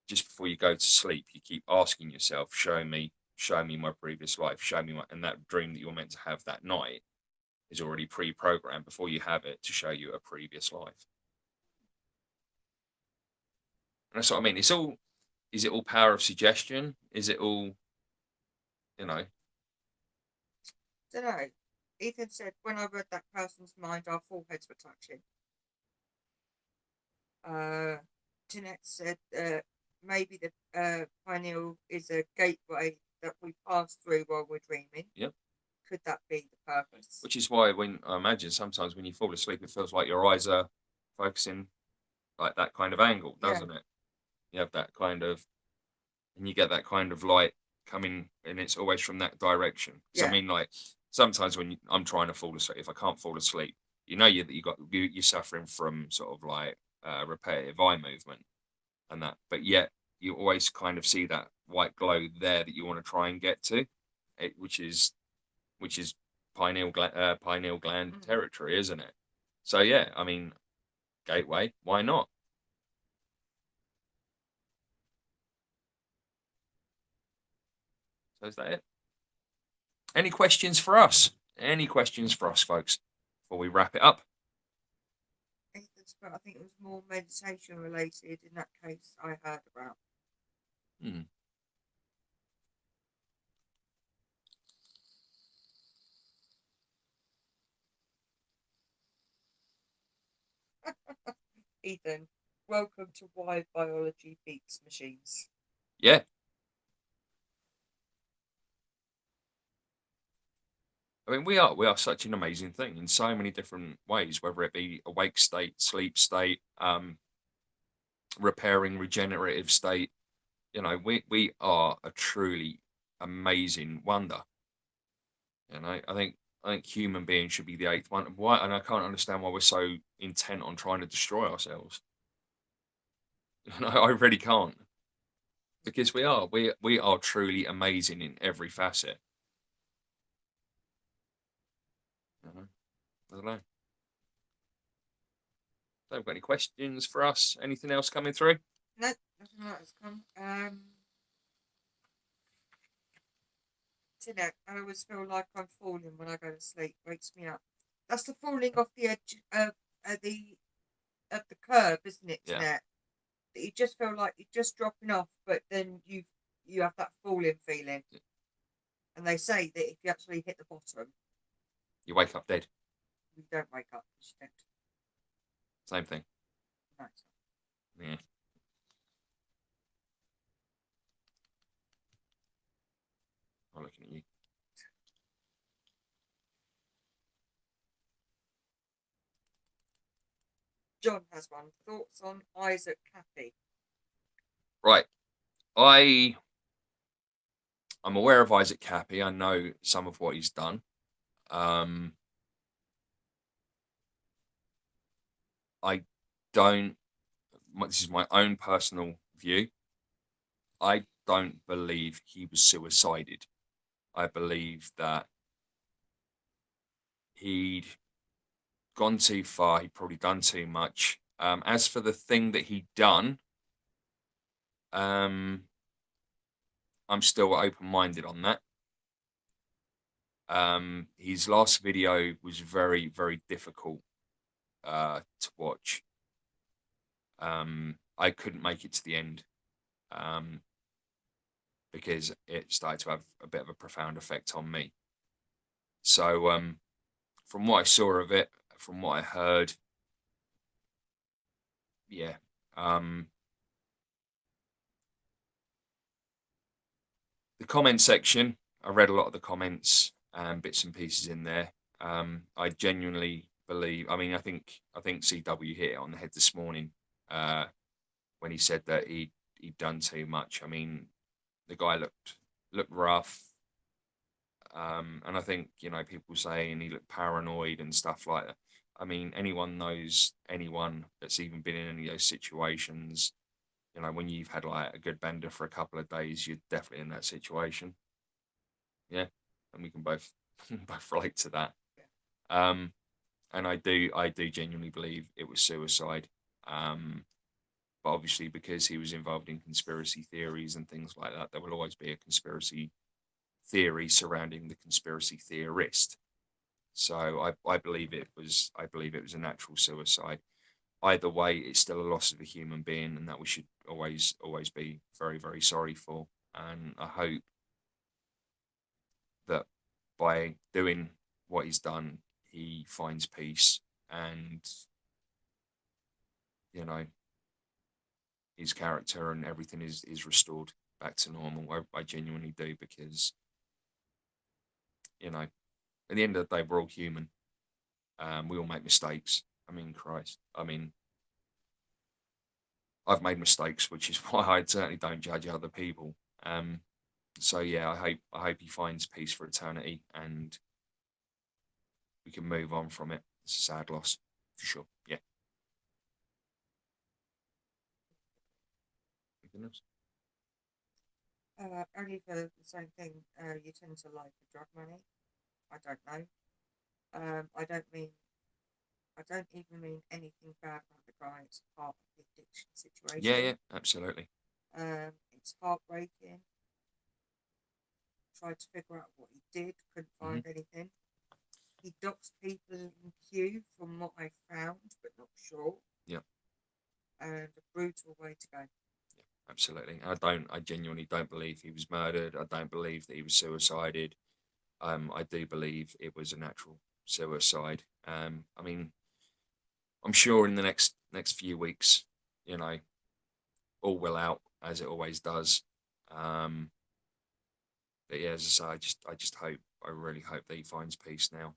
just before you go to sleep, you keep asking yourself, show me my previous life, show me and that dream that you're meant to have that night is already pre-programmed before you have it to show you a previous life. And that's what I mean. Is it all power of suggestion? Is it all, you know? Don't know. Ethan said, when I read that person's mind, our foreheads were touching. Jeanette said, maybe the pineal is a gateway that we pass through while we're dreaming. Yep. Could that be the purpose? Which is why when I imagine sometimes when you fall asleep, it feels like your eyes are focusing like that kind of angle, doesn't it? You have that kind of, and you get that kind of light coming, and it's always from that direction. So I mean, like sometimes when I'm trying to fall asleep, if I can't fall asleep, you know you're suffering from sort of like repetitive eye movement and that, but yet you always kind of see that white glow there that you want to try and get to, which is pineal gland territory, isn't it? So yeah, I mean, gateway, why not? So is that it? Any questions for us? Any questions for us, folks, before we wrap it up? But I think it was more meditation related in that case I heard about. Ethan, welcome to Why Biology Beats Machines. Yeah. I mean, we are such an amazing thing in so many different ways, whether it be awake state, sleep state, repairing, regenerative state. You know, we are a truly amazing wonder. You know, I think human beings should be the eighth one. Why? And I can't understand why we're so intent on trying to destroy ourselves. You know, I really can't, because we are truly amazing in every facet. You know? I don't know. Don't got any questions for us? Anything else coming through? No, nothing like that's come. Jeanette, I always feel like I'm falling when I go to sleep. Wakes me up. That's the falling off the edge of the curb, isn't it, Jeanette? That you just feel like you're just dropping off, but then you have that falling feeling. Yeah. And they say that if you actually hit the bottom, You wake up dead. you don't wake up because you don't. Same thing. No. Yeah. I'm looking at you. John has one. Thoughts on Isaac Cappy? Right. I'm aware of Isaac Cappy. I know some of what he's done. I don't. This is my own personal view. I don't believe he was suicided. I believe that he'd gone too far. He'd probably done too much. As for the thing that he'd done, I'm still open-minded on that. His last video was very, very difficult to watch. I couldn't make it to the end because it started to have a bit of a profound effect on me. So from what I saw of it, from what I heard, yeah. The comment section, I read a lot of the comments and bits and pieces in there. I genuinely believe, I mean, I think CW hit it on the head this morning when he said that he'd done too much. I mean, the guy looked rough. And I think, you know, people saying he looked paranoid and stuff like that. I mean, anyone knows anyone that's even been in any of those situations. You know, when you've had like a good bender for a couple of days, you're definitely in that situation. Yeah, and we can both both relate to that. And I do genuinely believe it was suicide. But obviously, because he was involved in conspiracy theories and things like that, there will always be a conspiracy theory surrounding the conspiracy theorist. So I believe it was a natural suicide. Either way, it's still a loss of a human being, and that we should always be very, very sorry for. And I hope that by doing what he's done, he finds peace and, you know, his character and everything is restored back to normal. I genuinely do, because, you know, at the end of the day, we're all human. We all make mistakes. I mean, Christ. I mean, I've made mistakes, which is why I certainly don't judge other people. So yeah, I hope he finds peace for eternity, and we can move on from it. It's a sad loss, for sure. Yeah. Anything else? Only for the same thing. You tend to like the drug money. I don't know. I don't even mean anything bad about the guy. It's part of the addiction situation. Yeah, absolutely. It's heartbreaking. Tried to figure out what he did, couldn't find anything. He doxed people in queue, from what I found, but not sure. Yeah. And a brutal way to go. Yeah, absolutely. I genuinely don't believe he was murdered. I don't believe that he was suicided. I do believe it was a natural suicide. I mean, I'm sure in the next few weeks, you know, all will out, as it always does. But yeah, as I say, I really hope that he finds peace now.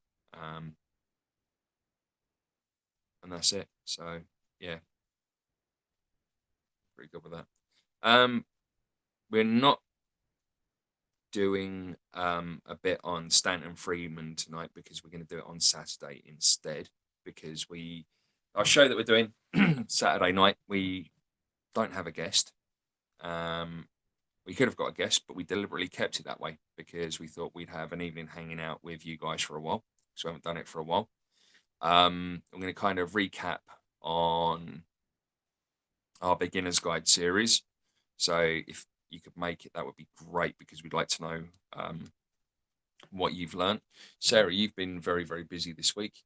And that's it. So yeah, pretty good with that. We're not doing a bit on Stanton Friedman tonight, because we're going to do it on Saturday instead, because our show that we're doing Saturday night, we don't have a guest. We could have got a guest, but we deliberately kept it that way because we thought we'd have an evening hanging out with you guys for a while, because we haven't done it for a while. I'm going to kind of recap on our beginner's guide series. So if you could make it, that would be great, because we'd like to know what you've learned. Sarah, you've been very, very busy this week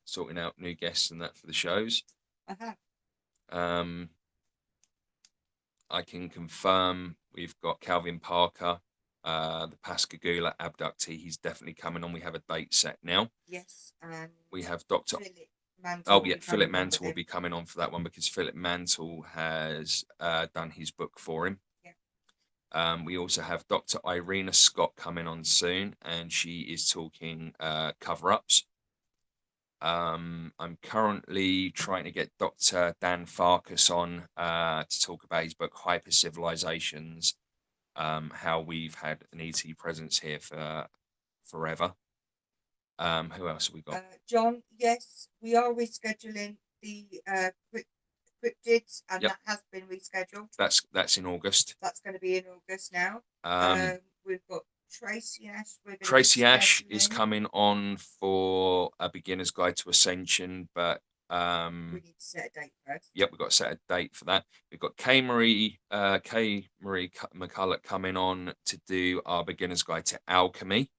sorting out new guests and that for the shows. I have. I can confirm we've got Calvin Parker, the Pascagoula abductee. He's definitely coming on. We have a date set now. Yes, and we have Dr. Philip Mantle. Oh yeah, Philip Mantle will be coming on for that one, because Philip Mantle has done his book for him. Yeah. We also have Dr. Irina Scott coming on soon, and she is talking cover-ups. I'm currently trying to get Dr. Dan Farkas on to talk about his book Hyper Civilizations, how we've had an ET presence here for forever. Who else have we got? John, yes, we are rescheduling the cryptids, and Yep. that has been rescheduled. That's in August. That's going to be in August now. We've got Tracy Ash. Tracy Ash is scheduling. coming on for a beginner's guide to Ascension, but We need to set a date first. yep, we've got to set a date for that. We've got Kay Marie McCulloch coming on to do our beginner's guide to alchemy.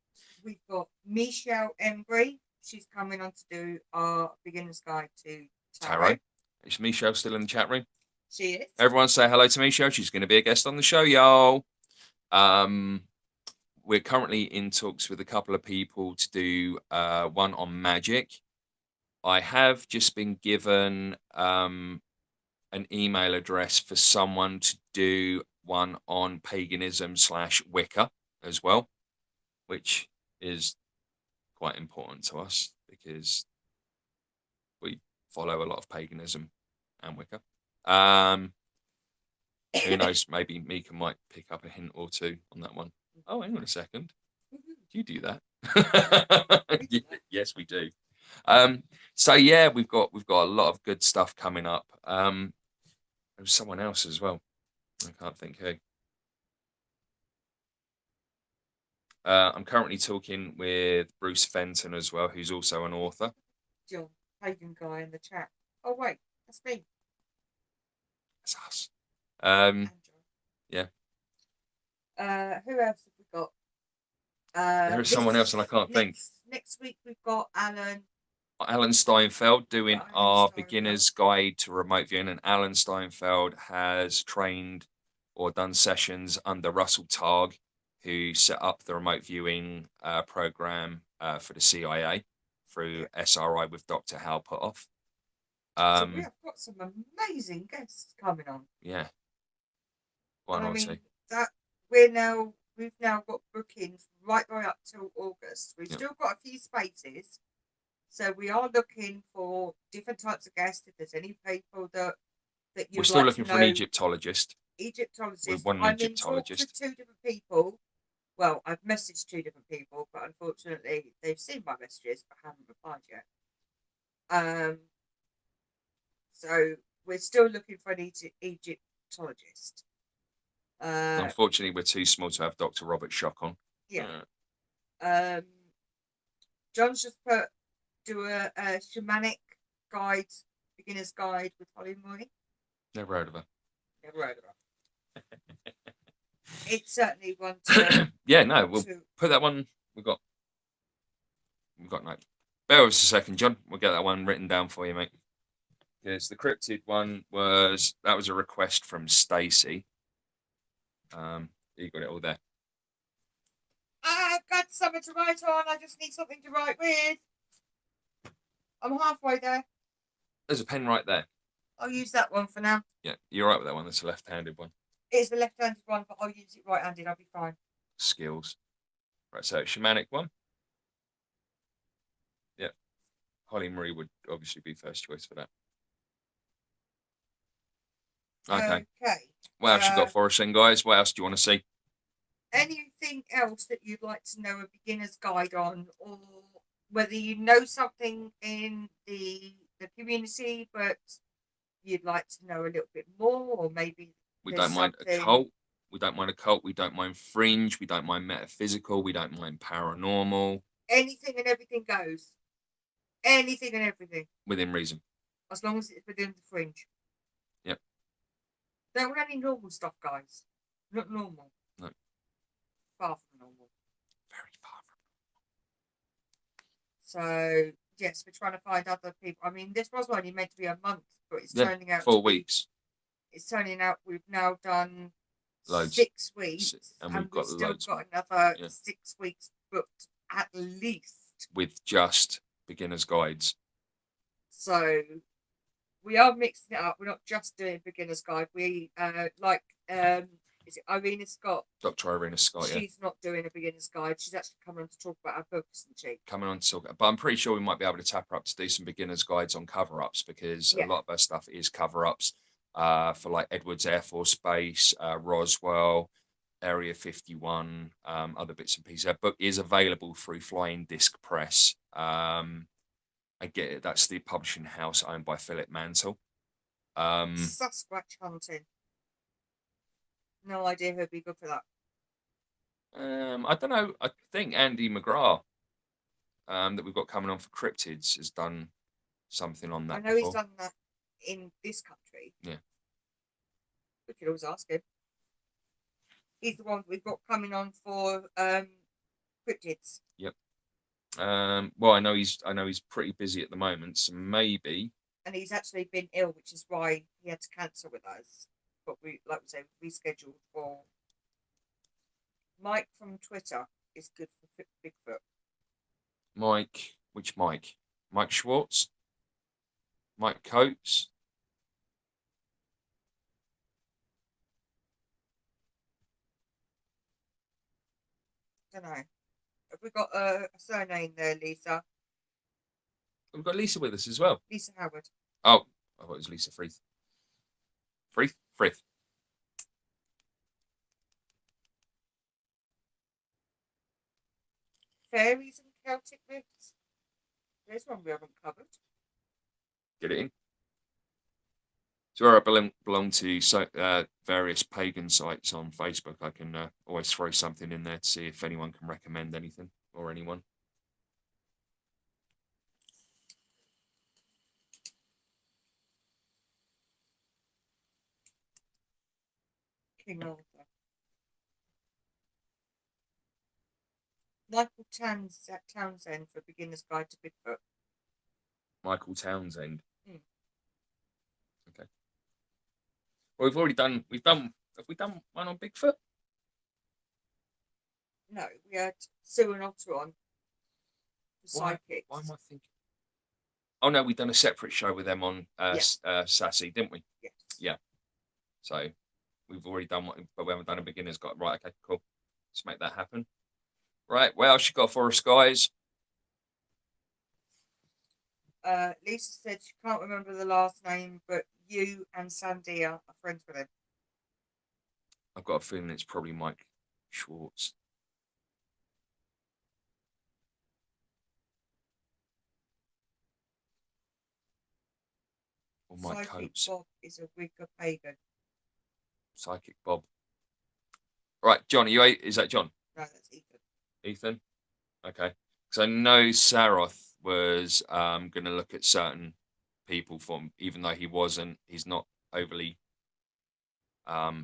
We've got Michelle Embry. She's coming on to do our beginner's guide to tarot. Is Michelle still in the chat room? She is. Everyone say hello to Michelle. She's going to be a guest on the show, y'all. We're currently in talks with a couple of people to do one on magic. I have just been given an email address for someone to do one on paganism / Wicca as well, which is quite important to us because we follow a lot of paganism and Wicca. Who knows? Maybe Mika might pick up a hint or two on that one. Oh, hang on a second. Do you do that? Yes, we do. So yeah, we've got a lot of good stuff coming up. There was someone else as well. I can't think who. I'm currently talking with Bruce Fenton as well, who's also an author. John, pagan guy in the chat. Oh wait, that's me. That's us. And John. Yeah. Who else have we got? There is someone else, and I can't think. Next week we've got Alan Steinfeld doing our beginner's guide to remote viewing, and Alan Steinfeld has trained or done sessions under Russell Targ, who set up the remote viewing program for the CIA through SRI with Dr. Hal Putoff. So we have got some amazing guests coming on. Yeah. One or two. That we've now got bookings right up till August. We've still got a few spaces. So we are looking for different types of guests. If there's any people that we're still looking for an Egyptologist. Egyptologist. One I'm Egyptologist. in talks with 2 different people. Well, I've messaged 2 different people, but unfortunately they've seen my messages but haven't replied yet. So we're still looking for an Egyptologist. Unfortunately, we're too small to have Dr. Robert Shock on. Yeah. John's just do a shamanic guide, beginner's guide with Holly Moy. Never heard of her. Never heard of her. It's certainly one to. Yeah, no, we'll put that one. We've got no. Bear with us a second, John. We'll get that one written down for you, mate. Because the cryptid one was a request from Stacey. You got it all there. I've got something to write on. I just need something to write with. I'm halfway there. There's a pen right there. I'll use that one for now. Yeah, you're right with that one. That's a left-handed one. It's the left-handed one, but I'll use it right-handed. I'll be fine. Skills. Right, so shamanic one. Yeah. Holly Marie would obviously be first choice for that. Okay. What else you got for us then, guys? What else do you want to see? Anything else that you'd like to know a beginner's guide on, or whether you know something in the community, but you'd like to know a little bit more, or maybe we don't mind a cult. We don't mind a cult. We don't mind fringe. We don't mind metaphysical. We don't mind paranormal. Anything and everything goes. Anything and everything. Within reason. As long as it's within the fringe. Yep. Don't want any normal stuff, guys. Not normal. No. Far from normal. Very far from normal. So, yes, we're trying to find other people. I mean, this was only meant to be a month, but it's turning out 4 weeks. It's turning out we've now done loads. 6 weeks. And we've still got another 6 weeks booked at least. With just beginner's guides. So we are mixing it up. We're not just doing beginner's guide. We Is it Irina Scott? Dr. Irina Scott, yeah. She's not doing a beginner's guide. She's actually coming on to talk about her book, isn't she? Coming on to talk, but I'm pretty sure we might be able to tap her up to do some beginner's guides on cover-ups, because Yeah. a lot of her stuff is cover-ups for like Edwards Air Force Base, Roswell, Area 51, other bits and pieces. Her book is available through Flying Disc Press. I get it. That's the publishing house owned by Philip Mansell. Sasquatch hunting. No idea who'd be good for that. I don't know. I think Andy McGrath, that we've got coming on for cryptids, has done something on that. I know before. he's done that in this country. Yeah. We could always ask him. He's the one we've got coming on for cryptids. Yep. Well, I know he's pretty busy at the moment, so maybe. And he's actually been ill, which is why he had to cancel with us. But we, like we say, rescheduled for. Mike from Twitter is good for Bigfoot. Mike, which Mike? Mike Schwartz? Mike Coates? Don't know. Have we got a surname there, Lisa? We've got Lisa with us as well. Lisa Howard. Oh, I thought it was Lisa Freeth. Freeth. Fairies and Celtic myths. There's one we haven't covered. Get it in. So where I belong to various pagan sites on Facebook, I can always throw something in there to see if anyone can recommend anything or anyone. King Arthur. Michael Townsend for Beginner's Guide to Bigfoot. Michael Townsend. Hmm. Okay. Well, have we done one on Bigfoot? No, we had Sue and Otter on. The psychics. Why am I thinking? Oh no, we've done a separate show with them on Sassy, didn't we? Yes. Yeah. So we've already done one, but we haven't done a beginner's guide. Right, okay, cool. Let's make that happen. Right, what else you got for us, guys? Lisa said she can't remember the last name, but you and Sandia are friends with him. I've got a feeling it's probably Mike Schwartz. Or Mike Psychic Coates. Bob is a Wicca pagan. Psychic Bob. Right, John, is that John? No, that's Ethan. Ethan? Okay. Because I know Saroth was going to look at certain people from, even though he's not overly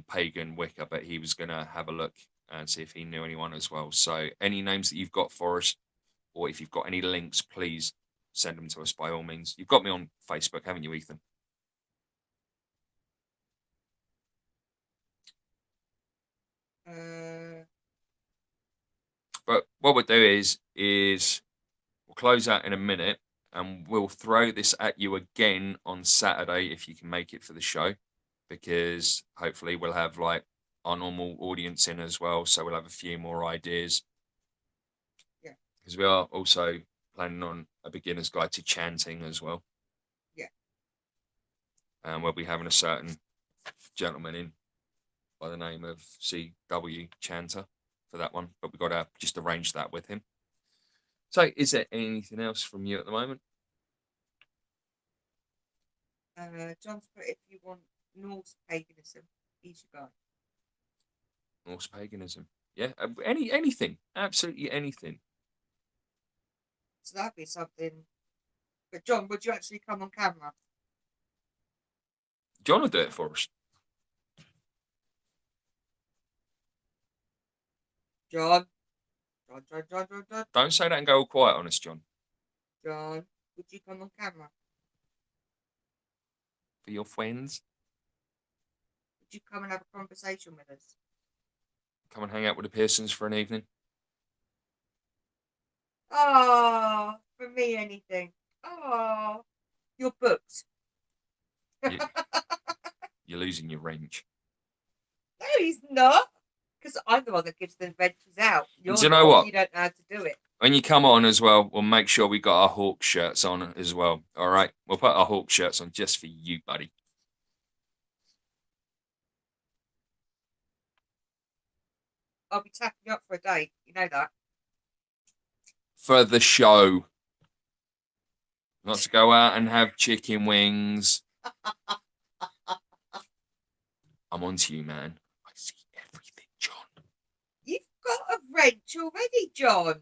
pagan Wicca, but he was going to have a look and see if he knew anyone as well. So any names that you've got for us, or if you've got any links, please send them to us by all means. You've got me on Facebook, haven't you, Ethan? But what we'll do is we'll close out in a minute, and we'll throw this at you again on Saturday if you can make it for the show, because hopefully we'll have like our normal audience in as well, so we'll have a few more ideas. Yeah. Because we are also planning on a beginner's guide to chanting as well. Yeah. And we'll be having a certain gentleman in by the name of C.W. Chanter for that one, but we've got to just arrange that with him. So is there anything else from you at the moment? John's put, if you want Norse paganism, he's your guy. Norse paganism. Yeah, anything, absolutely anything. So that'd be something. But John, would you actually come on camera? John will do it for us. John. Don't say that and go all quiet on us, John. John, would you come on camera? For your friends. Would you come and have a conversation with us? Come and hang out with the Pearsons for an evening. Oh, for me, anything. Oh, you're booked. You're losing your wrench. No, he's not. Because I'm the one that gives the adventures out. You're Do you know not, what? You don't know how to do it. When you come on as well, we'll make sure we got our Hawk shirts on as well. All right, we'll put our Hawk shirts on just for you, buddy. I'll be tapping you up for a date. You know that. For the show. Not to go out and have chicken wings. I'm on to you, man. I see everything, John. You've got a wrench already, John.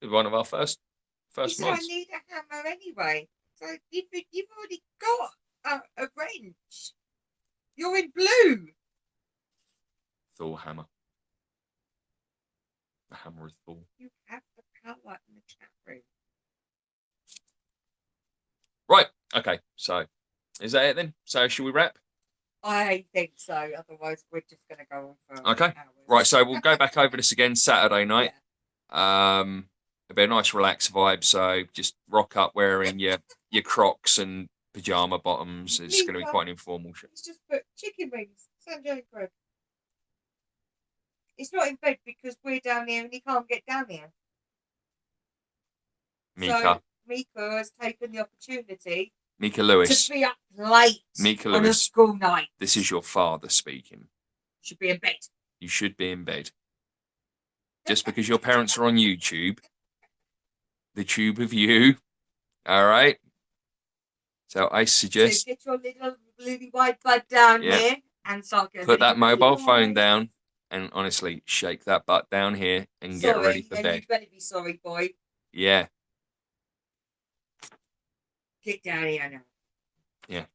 One of our first You said I mods. need a hammer anyway. So you've already got a wrench. You're in blue. Thor hammer. The hammer of Thor. You have the power in the chat room. Right. Okay. So, is that it then? So, shall we wrap? I think so. Otherwise, we're just going to go on for Okay. hours. Right. So we'll go back over this again Saturday night. Yeah. It'll be a nice relaxed vibe. So just rock up wearing your Crocs and pajama bottoms. It's going to be quite an informal show. Let's just put chicken wings. Sanjay Greg. It's not in bed because we're down here and he can't get down here. Mika. So Mika has taken the opportunity. Mika Lewis. To be up late Mika on Lewis. a school night. This is your father speaking. Should be in bed. You should be in bed. Just because your parents are on YouTube. The tube of you. All right. So I suggest. So get your little lily white bud down here and start getting put that mobile phone down and honestly shake that butt down here and get ready for bed. You better be sorry, boy. Yeah. Get down here now. Yeah.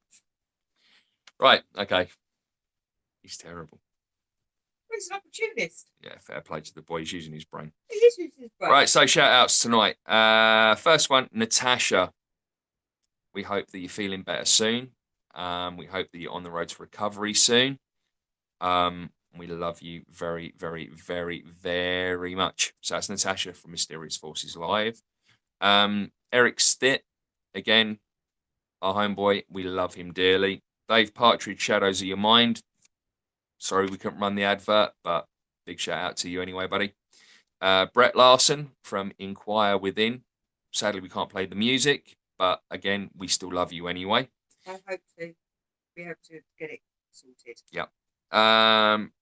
Right. Okay. He's terrible. He's an opportunist. Yeah, fair play to the boy. He's using his brain. He is using his brain. Right, so shout outs tonight. First one, Natasha. We hope that you're feeling better soon. We hope that you're on the road to recovery soon. We love you very, very, very, very much. So that's Natasha from Mysterious Forces Live. Eric Stitt, again, our homeboy. We love him dearly. Dave Partridge, Shadows of Your Mind. Sorry we couldn't run the advert, but big shout out to you anyway, buddy. Brett Larson from Inquire Within. Sadly, we can't play the music, but again, we still love you anyway. I hope to. We hope to get it sorted. Yep.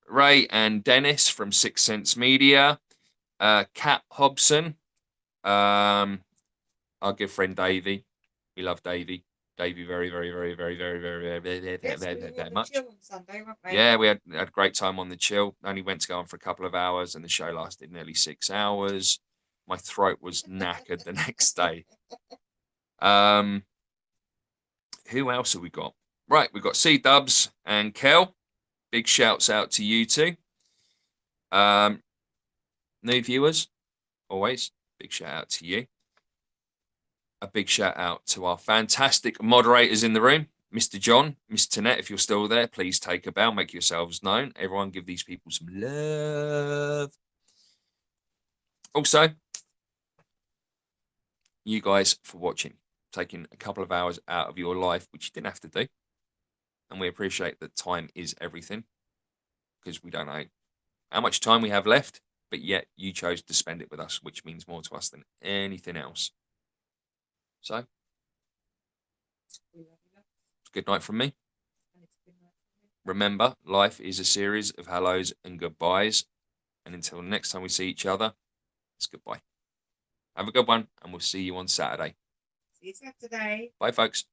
Ray and Dennis from Sixth Sense Media. Kat Hobson. Our good friend Davey. We love Davey. Davey very, very, very, very, very, very, very, very much. Chill on Sunday, weren't we? Yeah, we had a great time on the chill. Only went to go on for a couple of hours, and the show lasted nearly 6 hours. My throat was knackered the next day. Who else have we got? Right, we've got C Dubs and Kel. Big shouts out to you two. New viewers, always big shout out to you. A big shout out to our fantastic moderators in the room. Mr. John, Miss Tanette, if you're still there, please take a bow, make yourselves known. Everyone give these people some love. Also, you guys for watching, taking a couple of hours out of your life, which you didn't have to do. And we appreciate that time is everything because we don't know how much time we have left, but yet you chose to spend it with us, which means more to us than anything else. So, good night from me. Remember, life is a series of hellos and goodbyes. And until next time we see each other, it's goodbye. Have a good one, and we'll see you on Saturday. See you Saturday. Bye, folks.